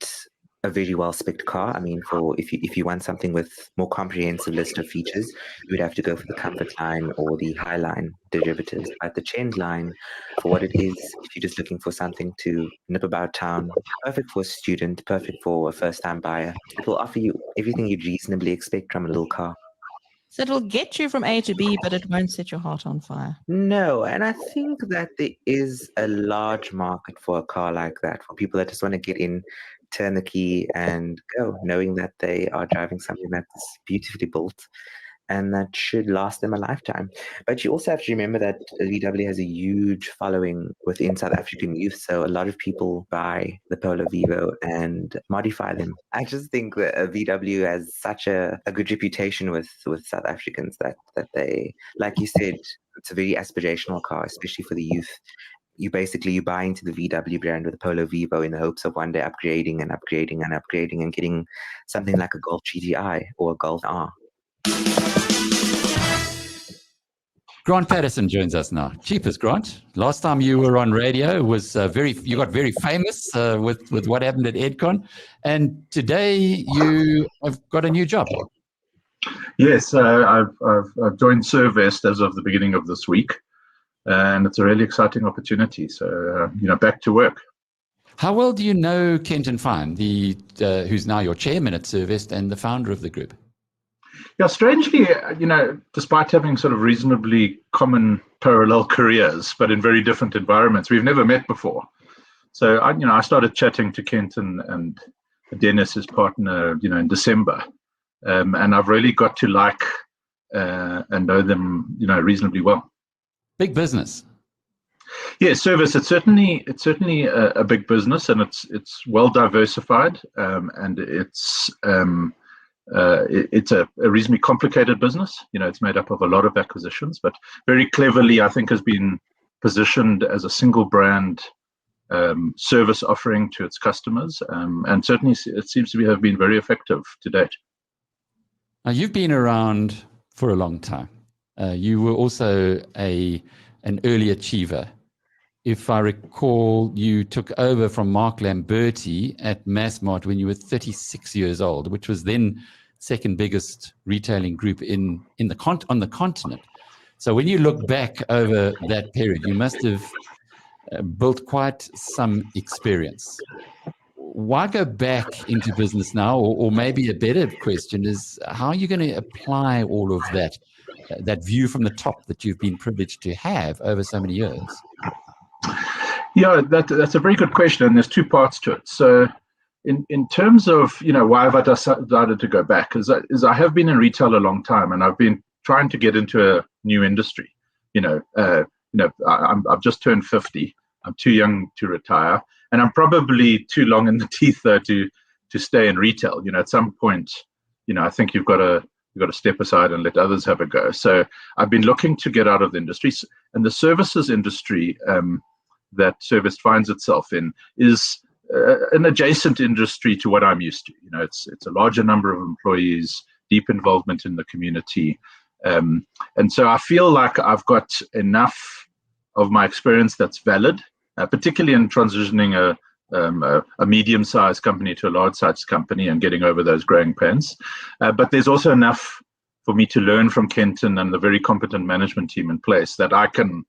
a very well-spec'd car. I mean, if you want something with more comprehensive list of features, you would have to go for the Comfort line or the High line derivatives. But the Trend line, for what it is, if you're just looking for something to nip about town, perfect for a student, perfect for a first-time buyer. It will offer you everything you'd reasonably expect from a little car. So it'll get you from A to B, but it won't set your heart on fire. No, and I think that there is a large market for a car like that, for people that just want to get in, turn the key and go, knowing that they are driving something that's beautifully built and that should last them a lifetime. But you also have to remember that VW has a huge following within South African youth. So a lot of people buy the Polo Vivo and modify them. I just think that VW has such a good reputation with South Africans that they, like you said, it's a very aspirational car, especially for the youth. You buy into the VW brand with the Polo Vivo in the hopes of one day upgrading and getting something like a Golf GTI or a Golf R. Grant Patterson joins us now. Cheapest, Grant. Last time you were on radio was you got very famous with what happened at EdCon, and today you have got a new job. Yes, I've joined Servest as of the beginning of this week, and it's a really exciting opportunity. So back to work. How well do you know Kenton Fine, who's now your chairman at Servest and the founder of the group? Yeah, strangely, despite having sort of reasonably common parallel careers, but in very different environments, we've never met before. So, I started chatting to Kenton and Dennis, his partner, in December, and I've really got to like and know them, reasonably well. Big business. Yeah, service. It's certainly a big business, and it's well diversified, and it's a reasonably complicated business. It's made up of a lot of acquisitions, but very cleverly, I think, has been positioned as a single brand service offering to its customers, and certainly it seems to have been very effective to date. Now, you've been around for a long time. You were also an early achiever. If I recall, you took over from Mark Lamberti at Massmart when you were 36 years old, which was then second biggest retailing group on the continent. So when you look back over that period, you must have built quite some experience. Why go back into business now? Or maybe a better question is, how are you going to apply all of that view from the top that you've been privileged to have over so many years? Yeah, that's a very good question, and there's two parts to it. So in terms of, why have I decided to go back, is I have been in retail a long time, and I've been trying to get into a new industry. I've just turned 50. I'm too young to retire, and I'm probably too long in the teeth though to stay in retail. At some point, I think you've got to step aside and let others have a go. So I've been looking to get out of the industry, and the services industry that Service finds itself in is an adjacent industry to what I'm used to. It's a larger number of employees, deep involvement in the community, and so I feel like I've got enough of my experience that's valid, particularly in transitioning a medium-sized company to a large-sized company and getting over those growing pains. But there's also enough for me to learn from Kenton and the very competent management team in place that I can,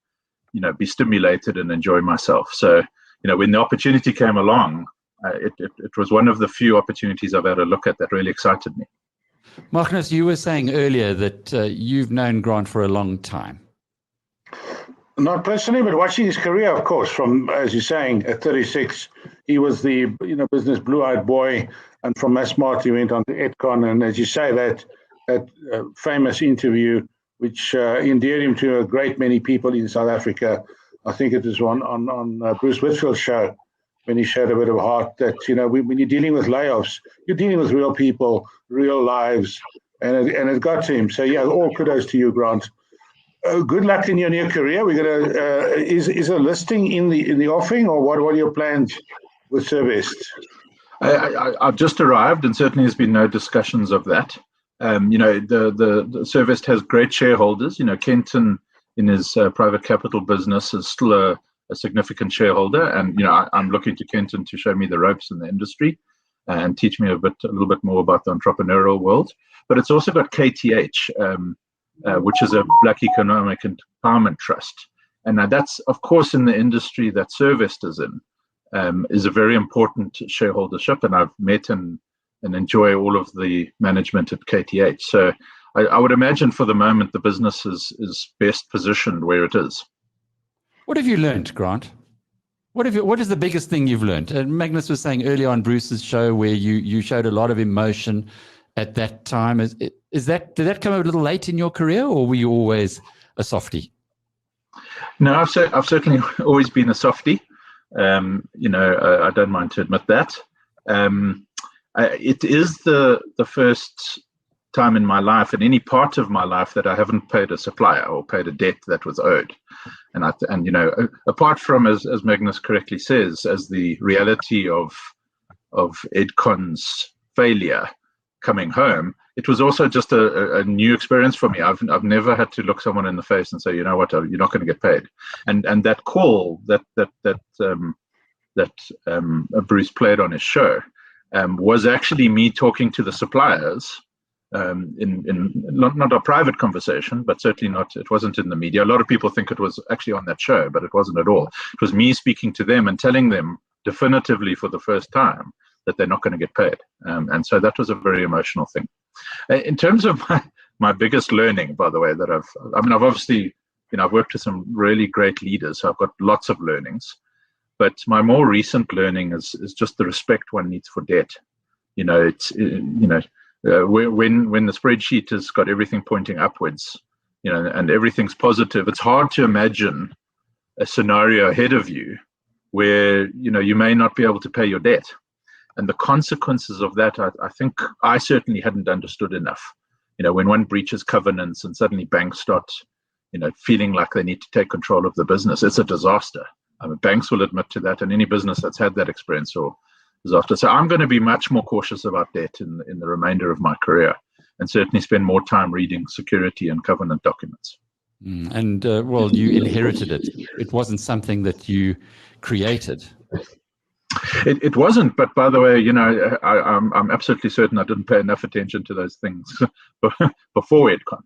be stimulated and enjoy myself. So, when the opportunity came along, it was one of the few opportunities I've had a look at that really excited me. Magnus, you were saying earlier that you've known Grant for a long time. Not personally, but watching his career, of course, from, as you're saying, at 36, he was the business blue-eyed boy, and from Massmart he went on to Edcon, and as you say, that famous interview which endeared him to a great many people in South Africa. I think it was on Bruce Whitfield's show, when he showed a bit of heart that, when you're dealing with layoffs, you're dealing with real people, real lives, and it got to him. So yeah, all kudos to you, Grant. Good luck in your new career. We're gonna is a listing in the offing, or what are your plans with Service? I've just arrived, and certainly there's been no discussions of that. The Service has great shareholders. Kenton in his private capital business is still a significant shareholder, and I'm looking to Kenton to show me the ropes in the industry and teach me a little bit more about the entrepreneurial world. But it's also got KTH, which is a Black Economic Empowerment Trust, and that's, of course, in the industry that Service is in, is a very important shareholdership, and I've met and enjoy all of the management at KTH. So I would imagine for the moment the business is best positioned where it is. What have you learned, Grant? What is the biggest thing you've learned? And Magnus was saying earlier on Bruce's show where you showed a lot of emotion at that time. Did that come a little late in your career, or were you always a softie? No, I've certainly always been a softie. I don't mind to admit that. It is the first time in my life, in any part of my life, that I haven't paid a supplier or paid a debt that was owed. And apart from, as Magnus correctly says, as the reality of Edcon's failure coming home, it was also just a new experience for me. I've never had to look someone in the face and say, you know what, you're not going to get paid. And that call that Bruce played on his show was actually me talking to the suppliers in not a private conversation, but certainly not, it wasn't in the media. A lot of people think it was actually on that show, but it wasn't at all. It was me speaking to them and telling them definitively for the first time that they're not going to get paid. And so that was a very emotional thing. In terms of my biggest learning, by the way, that I've obviously, I've worked with some really great leaders, so I've got lots of learnings. But my more recent learning is just the respect one needs for debt. when the spreadsheet has got everything pointing upwards, and everything's positive, it's hard to imagine a scenario ahead of you where you may not be able to pay your debt, and the consequences of that, I think I certainly hadn't understood enough. When one breaches covenants and suddenly banks start feeling like they need to take control of the business, it's a disaster. I mean, banks will admit to that, and any business that's had that experience or disaster. So I'm going to be much more cautious about debt in the remainder of my career, and certainly spend more time reading security and covenant documents. And well, you inherited it. It wasn't something that you created. It wasn't, but by the way, I'm absolutely certain I didn't pay enough attention to those things before EdCon.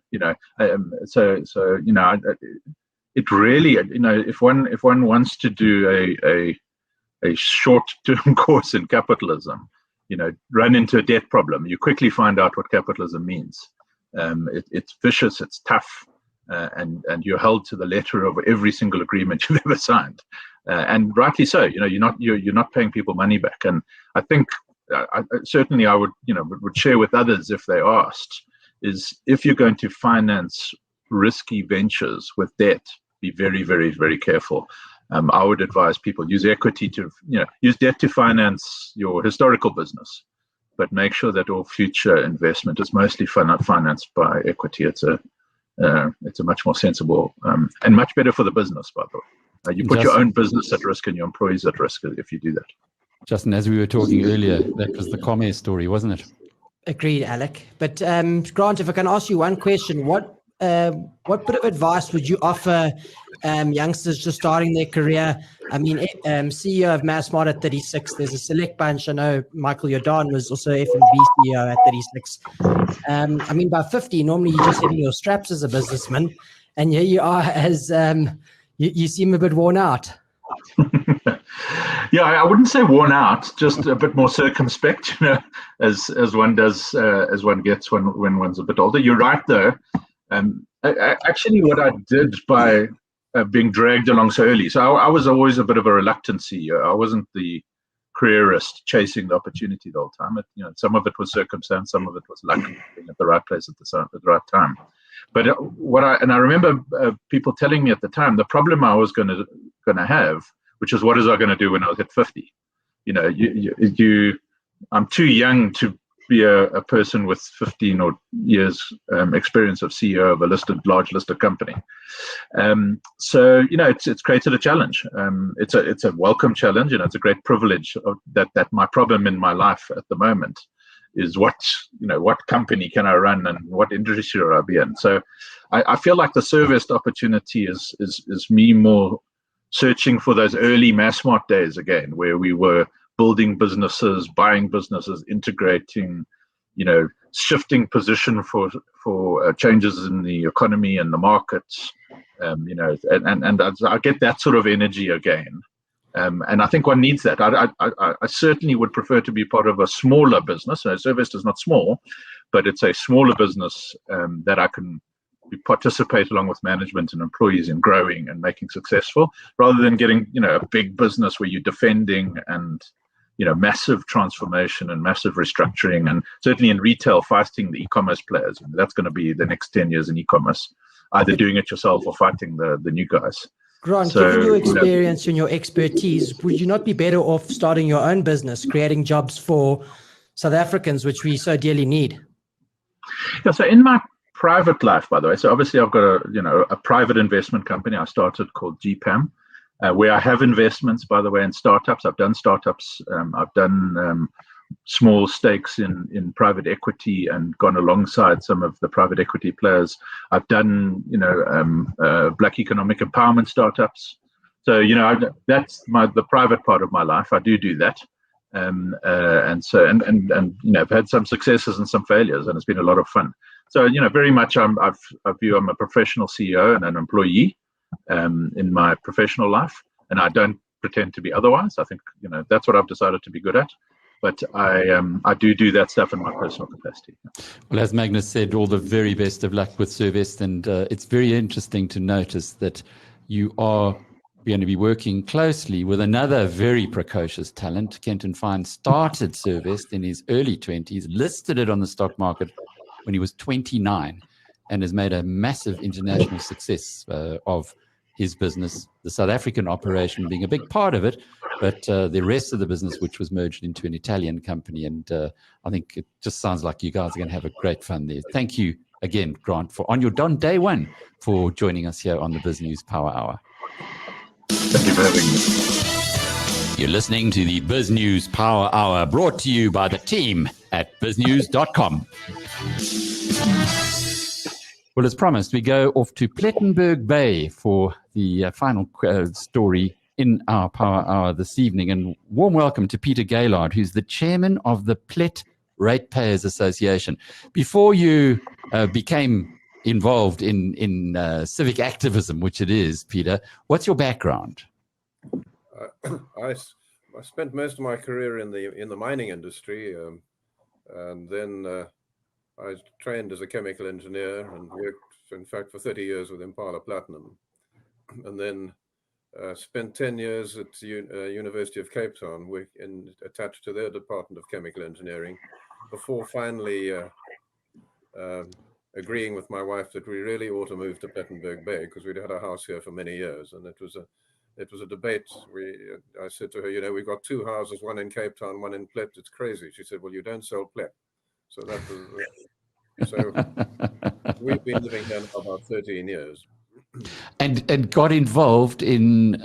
It really, if one wants to do a short-term course in capitalism, run into a debt problem, you quickly find out what capitalism means. It's vicious, it's tough, and you're held to the letter of every single agreement you've ever signed. And rightly so. You're not paying people money back. And I think certainly I would share with others if they asked, is if you're going to finance risky ventures with debt, be very, very, very careful. I would advise people use equity to use debt to finance your historical business, but make sure that all future investment is mostly financed by equity. It's a much more sensible and much better for the business, by the way. You put your own business at risk and your employees at risk if you do that. Justin, as we were talking earlier, that was the Comair story, wasn't it? Agreed, Alec. But Grant, if I can ask you one question, what bit of advice would you offer youngsters just starting their career? I mean, CEO of MassMart at 36, there's a select bunch. I know Michael Jordan was also F&B CEO at 36. I mean, by 50, normally you're just hitting your straps as a businessman, and here you are as you seem a bit worn out. Yeah, I wouldn't say worn out, just a bit more circumspect, as one does as one gets when one's a bit older. You're right, though. Actually, what I did by being dragged along so early, so I was always a bit of a reluctant CEO. I wasn't the careerist chasing the opportunity the whole time. Some of it was circumstance, some of it was luck, being at the right place at the right time. But I remember people telling me at the time, the problem I was going to have, which is what is I going to do when I hit 50? I'm too young to be a person with 15 or years experience of CEO of a large listed company. So it's created a challenge. It's a welcome challenge, it's a great privilege that my problem in my life at the moment is what company can I run and what industry should I be in. So I feel like the Servest opportunity is me more searching for those early MassMart days again, where we were building businesses, buying businesses, integrating, shifting position for changes in the economy and the markets, and I get that sort of energy again. And I think one needs that. I certainly would prefer to be part of a smaller business. Servest is not small, but it's a smaller business that I can participate along with management and employees in growing and making successful, rather than getting a big business where you're defending and massive transformation and massive restructuring, and certainly in retail fighting the e-commerce players. That's going to be the next 10 years in e-commerce, either doing it yourself or fighting the new guys. Grant, given your experience and your expertise, would you not be better off starting your own business, creating jobs for South Africans, which we so dearly need? Yeah, so in my private life, by the way, so obviously I've got a private investment company I started called GPAM, where I have investments, by the way, in startups. I've done startups. I've done small stakes in private equity and gone alongside some of the private equity players. I've done, Black economic empowerment startups. So, that's the private part of my life. I do that. And I've had some successes and some failures, and it's been a lot of fun. So, very much I view I'm a professional CEO and an employee in my professional life, and I don't pretend to be otherwise. I think, that's what I've decided to be good at. But I do that stuff in my personal capacity. Well, as Magnus said, all the very best of luck with Servest, and it's very interesting to notice that you are going to be working closely with another very precocious talent. Kenton Fine started Servest in his early 20s, listed it on the stock market when he was 29, and has made a massive international success of his business, the South African operation being a big part of it, but the rest of the business, which was merged into an Italian company. And I think it just sounds like you guys are going to have a great fun there. Thank you again, Grant, on day one, for joining us here on the BizNews Power Hour. Thank you for having me. You're listening to the BizNews Power Hour, brought to you by the team at biznews.com. Well, as promised, we go off to Plettenberg Bay for the final story in our Power Hour this evening. And warm welcome to Peter Gaylard, who's the chairman of the Plet Ratepayers Association. Before you became involved in civic activism, which it is, Peter, what's your background? I spent most of my career in the mining industry, and then I trained as a chemical engineer and worked, in fact, for 30 years with Impala Platinum, and then spent 10 years at the University of Cape Town, attached to their Department of Chemical Engineering, before finally agreeing with my wife that we really ought to move to Plettenberg Bay, because we'd had a house here for many years, and it was a debate. I said to her, we've got two houses, one in Cape Town, one in Plet. It's crazy. She said, well, you don't sell Plet. So that was so we've been living here now about 13 years. And got involved in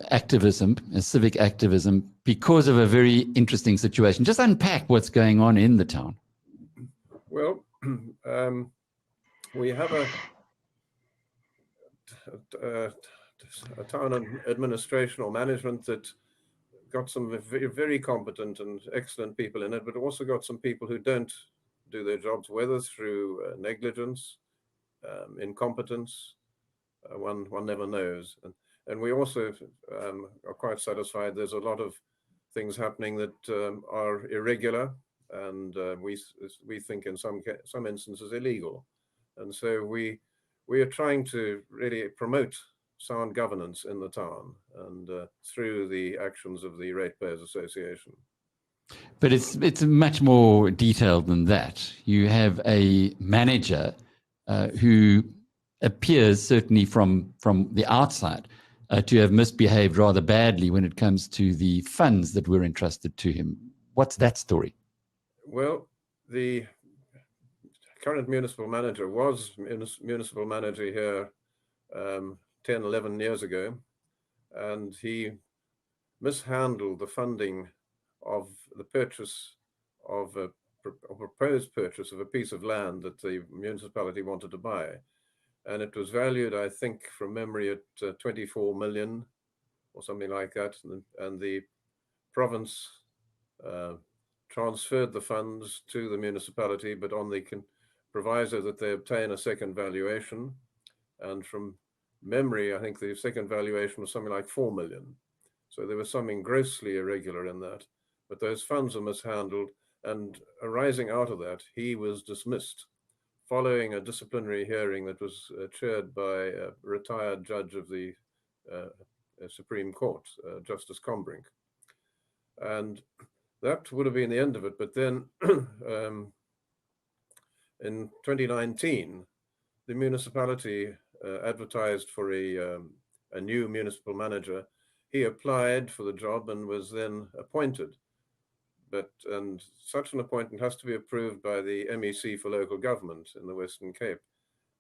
activism, civic activism, because of a very interesting situation. Just unpack what's going on in the town. Well, we have a town administration or management that got some very, very competent and excellent people in it, but also got some people who don't do their jobs, whether through negligence, incompetence, one never knows. And we also are quite satisfied there's a lot of things happening that are irregular, and we think in some instances illegal. And so we are trying to really promote sound governance in the town, and through the actions of the Ratepayers Association. But it's much more detailed than that. You have a manager who appears, certainly from the outside, to have misbehaved rather badly when it comes to the funds that were entrusted to him. What's that story? Well, the current municipal manager was municipal manager here 10, 11 years ago, and he mishandled the funding of the purchase of a proposed purchase of a piece of land that the municipality wanted to buy. And it was valued, I think, from memory, at 24 million or something like that. And the province transferred the funds to the municipality, but on the proviso that they obtain a second valuation. And from memory, I think the second valuation was something like 4 million. So there was something grossly irregular in that. But those funds are mishandled, and arising out of that, he was dismissed following a disciplinary hearing that was chaired by a retired judge of the Supreme Court, Justice Combrink. And that would have been the end of it. But then in 2019, the municipality advertised for a new municipal manager. He applied for the job and was then appointed. And such an appointment has to be approved by the MEC for local government in the Western Cape.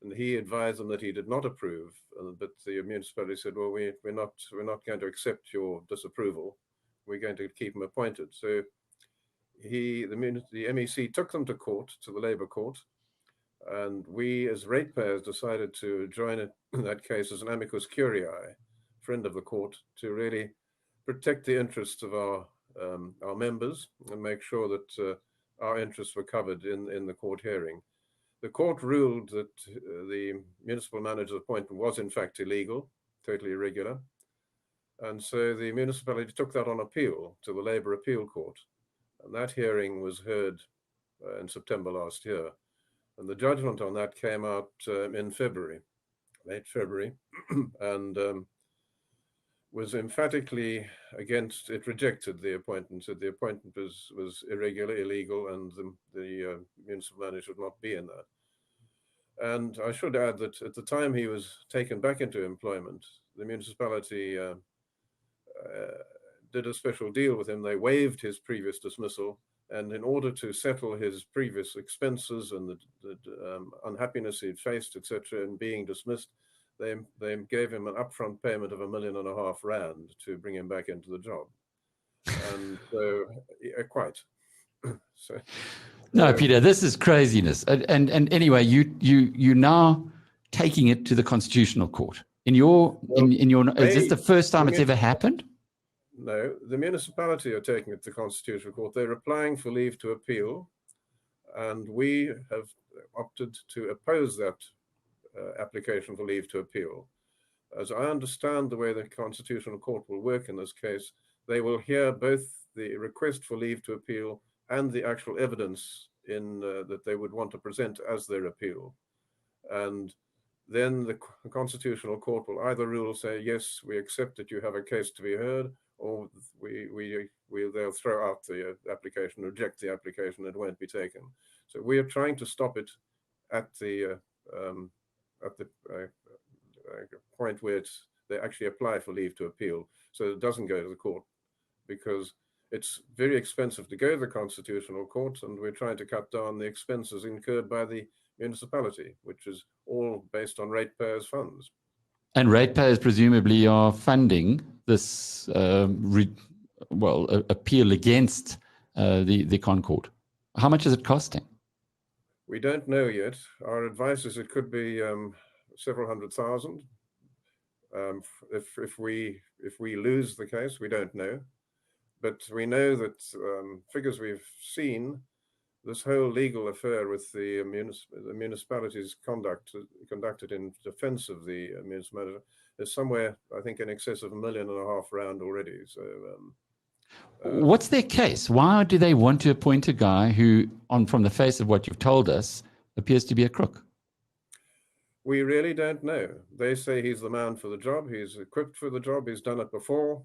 And he advised them that he did not approve, but the municipality said, well, we're not going to accept your disapproval. We're going to keep him appointed. So the MEC took them to court, to the Labour Court, and we as ratepayers decided to join in that case as an amicus curiae, friend of the court, to really protect the interests of our members and make sure that our interests were covered in the court hearing. The court ruled that the municipal manager's appointment was in fact illegal, totally irregular. And so the municipality took that on appeal to the Labour Appeal Court. And that hearing was heard in September last year. And the judgment on that came out in February, late February. And was emphatically against it, rejected the appointment, said the appointment was irregular, illegal, and the municipal manager should not be in that. And I should add that at the time he was taken back into employment, the municipality did a special deal with him. They waived his previous dismissal, and in order to settle his previous expenses and the unhappiness he'd faced, etc., in being dismissed, they gave him an upfront payment of R1.5 million to bring him back into the job. And so, quite. So, no, Peter, this is craziness. And anyway, you now taking it to the Constitutional Court. Is this the first time it's ever happened? No, the municipality are taking it to the Constitutional Court. They're applying for leave to appeal, and we have opted to oppose that application for leave to appeal. As I understand the way the Constitutional Court will work in this case, they will hear both the request for leave to appeal and the actual evidence that they would want to present as their appeal. And then the Constitutional Court will either rule, say, yes, we accept that you have a case to be heard, or they'll throw out the application, reject the application, it won't be taken. So we are trying to stop it at the point where they actually apply for leave to appeal, so it doesn't go to the court, because it's very expensive to go to the Constitutional Court, and we're trying to cut down the expenses incurred by the municipality, which is all based on ratepayers' funds. And ratepayers presumably are funding this appeal against the Concord. How much is it costing? We don't know yet. Our advice is it could be several $100,000. If we lose the case, we don't know. But we know that figures we've seen, this whole legal affair with the municipality's conducted in defense of the municipality is somewhere, I think, in excess of R1.5 million already. So, what's their case? Why do they want to appoint a guy who, from the face of what you've told us, appears to be a crook? We really don't know. They say he's the man for the job. He's equipped for the job. He's done it before.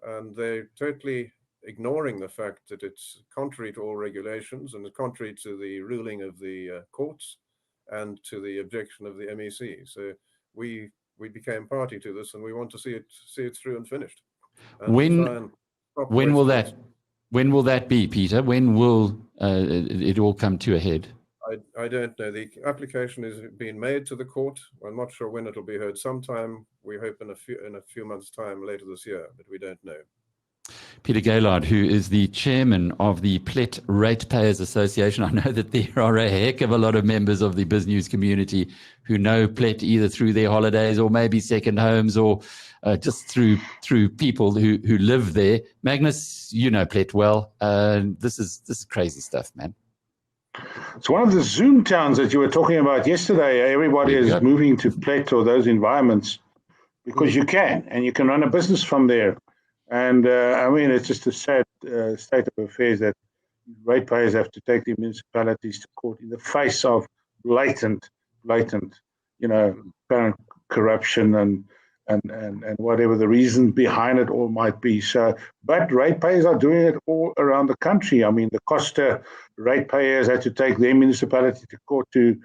And they're totally ignoring the fact that it's contrary to all regulations and contrary to the ruling of the courts and to the objection of the MEC. So we became party to this, and we want to see it through and finished. And when will that be, Peter? When will it all come to a head? I don't know. The application is being made to the court. I'm not sure when it'll be heard. Sometime, we hope in a few months' time later this year, but we don't know. Peter Gaylard, who is the chairman of the Plet Ratepayers Association. I know that there are a heck of a lot of members of the BizNews community who know Plet either through their holidays or maybe second homes or just through people who live there. Magnus, you know Plet well. This is crazy stuff, man. It's one of the Zoom towns that you were talking about yesterday. Everybody is moving to Plet or those environments because you can, and you can run a business from there. And I mean, it's just a sad state of affairs that ratepayers have to take the municipalities to court in the face of blatant, apparent corruption and whatever the reason behind it all might be. So, but ratepayers are doing it all around the country. I mean, the Costa ratepayers had to take their municipality to court to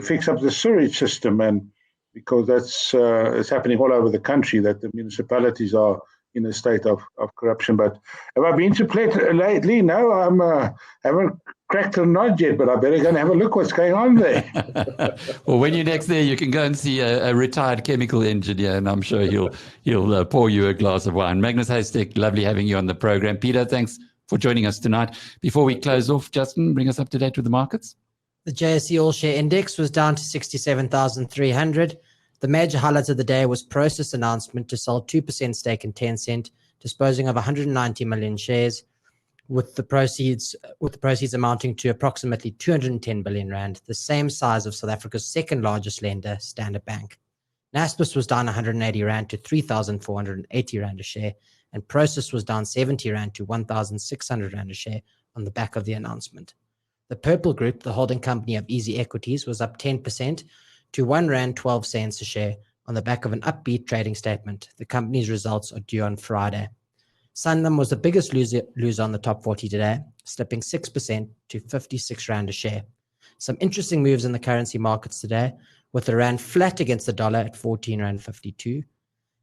fix up the sewage system, and because that's it's happening all over the country that the municipalities are in a state of corruption. But have I been to Plet lately? No, I haven't cracked a nod yet, but I better go and have a look what's going on there. Well, when you're next there, you can go and see a retired chemical engineer, and I'm sure he'll pour you a glass of wine. Magnus Haystack, lovely having you on the program. Peter, thanks for joining us tonight. Before we close off, Justin, bring us up to date with the markets. The JSE All-Share Index was down to 67,300. The major highlight of the day was Prosus' announcement to sell 2% stake in Tencent, disposing of 190 million shares, with the proceeds amounting to approximately 210 billion rand, the same size of South Africa's second largest lender, Standard Bank. Naspers was down 180 rand to 3,480 rand a share, and Prosus was down 70 rand to 1,600 rand a share on the back of the announcement. The Purple Group, the holding company of Easy Equities, was up 10% to R1.12 a share On the back of an upbeat trading statement, the company's results are due on Friday. Sanlam was the biggest loser on the top 40 today, slipping 6% to 56 Rand a share. Some interesting moves in the currency markets today, with the Rand flat against the dollar at 14 Rand 52,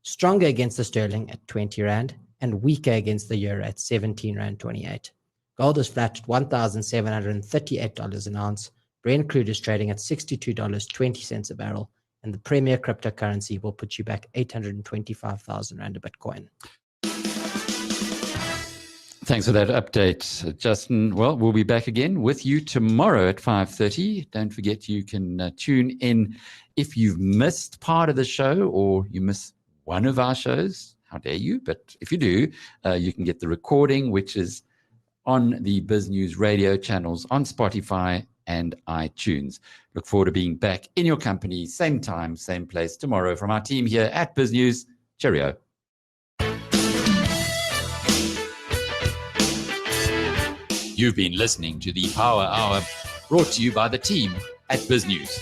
stronger against the sterling at 20 Rand, and weaker against the euro at 17 Rand 28. Gold is flat at $1,738 an ounce. Brent crude is trading at $62.20 a barrel, and the premier cryptocurrency will put you back 825,000 Rand a Bitcoin. Thanks for that update, Justin. Well, we'll be back again with you tomorrow at 5:30. Don't forget you can tune in if you've missed part of the show or you miss one of our shows. How dare you? But if you do, you can get the recording, which is on the BizNews radio channels on Spotify and iTunes. Look forward to being back in your company, same time, same place tomorrow from our team here at BizNews. Cheerio. You've been listening to the Power Hour, brought to you by the team at BizNews.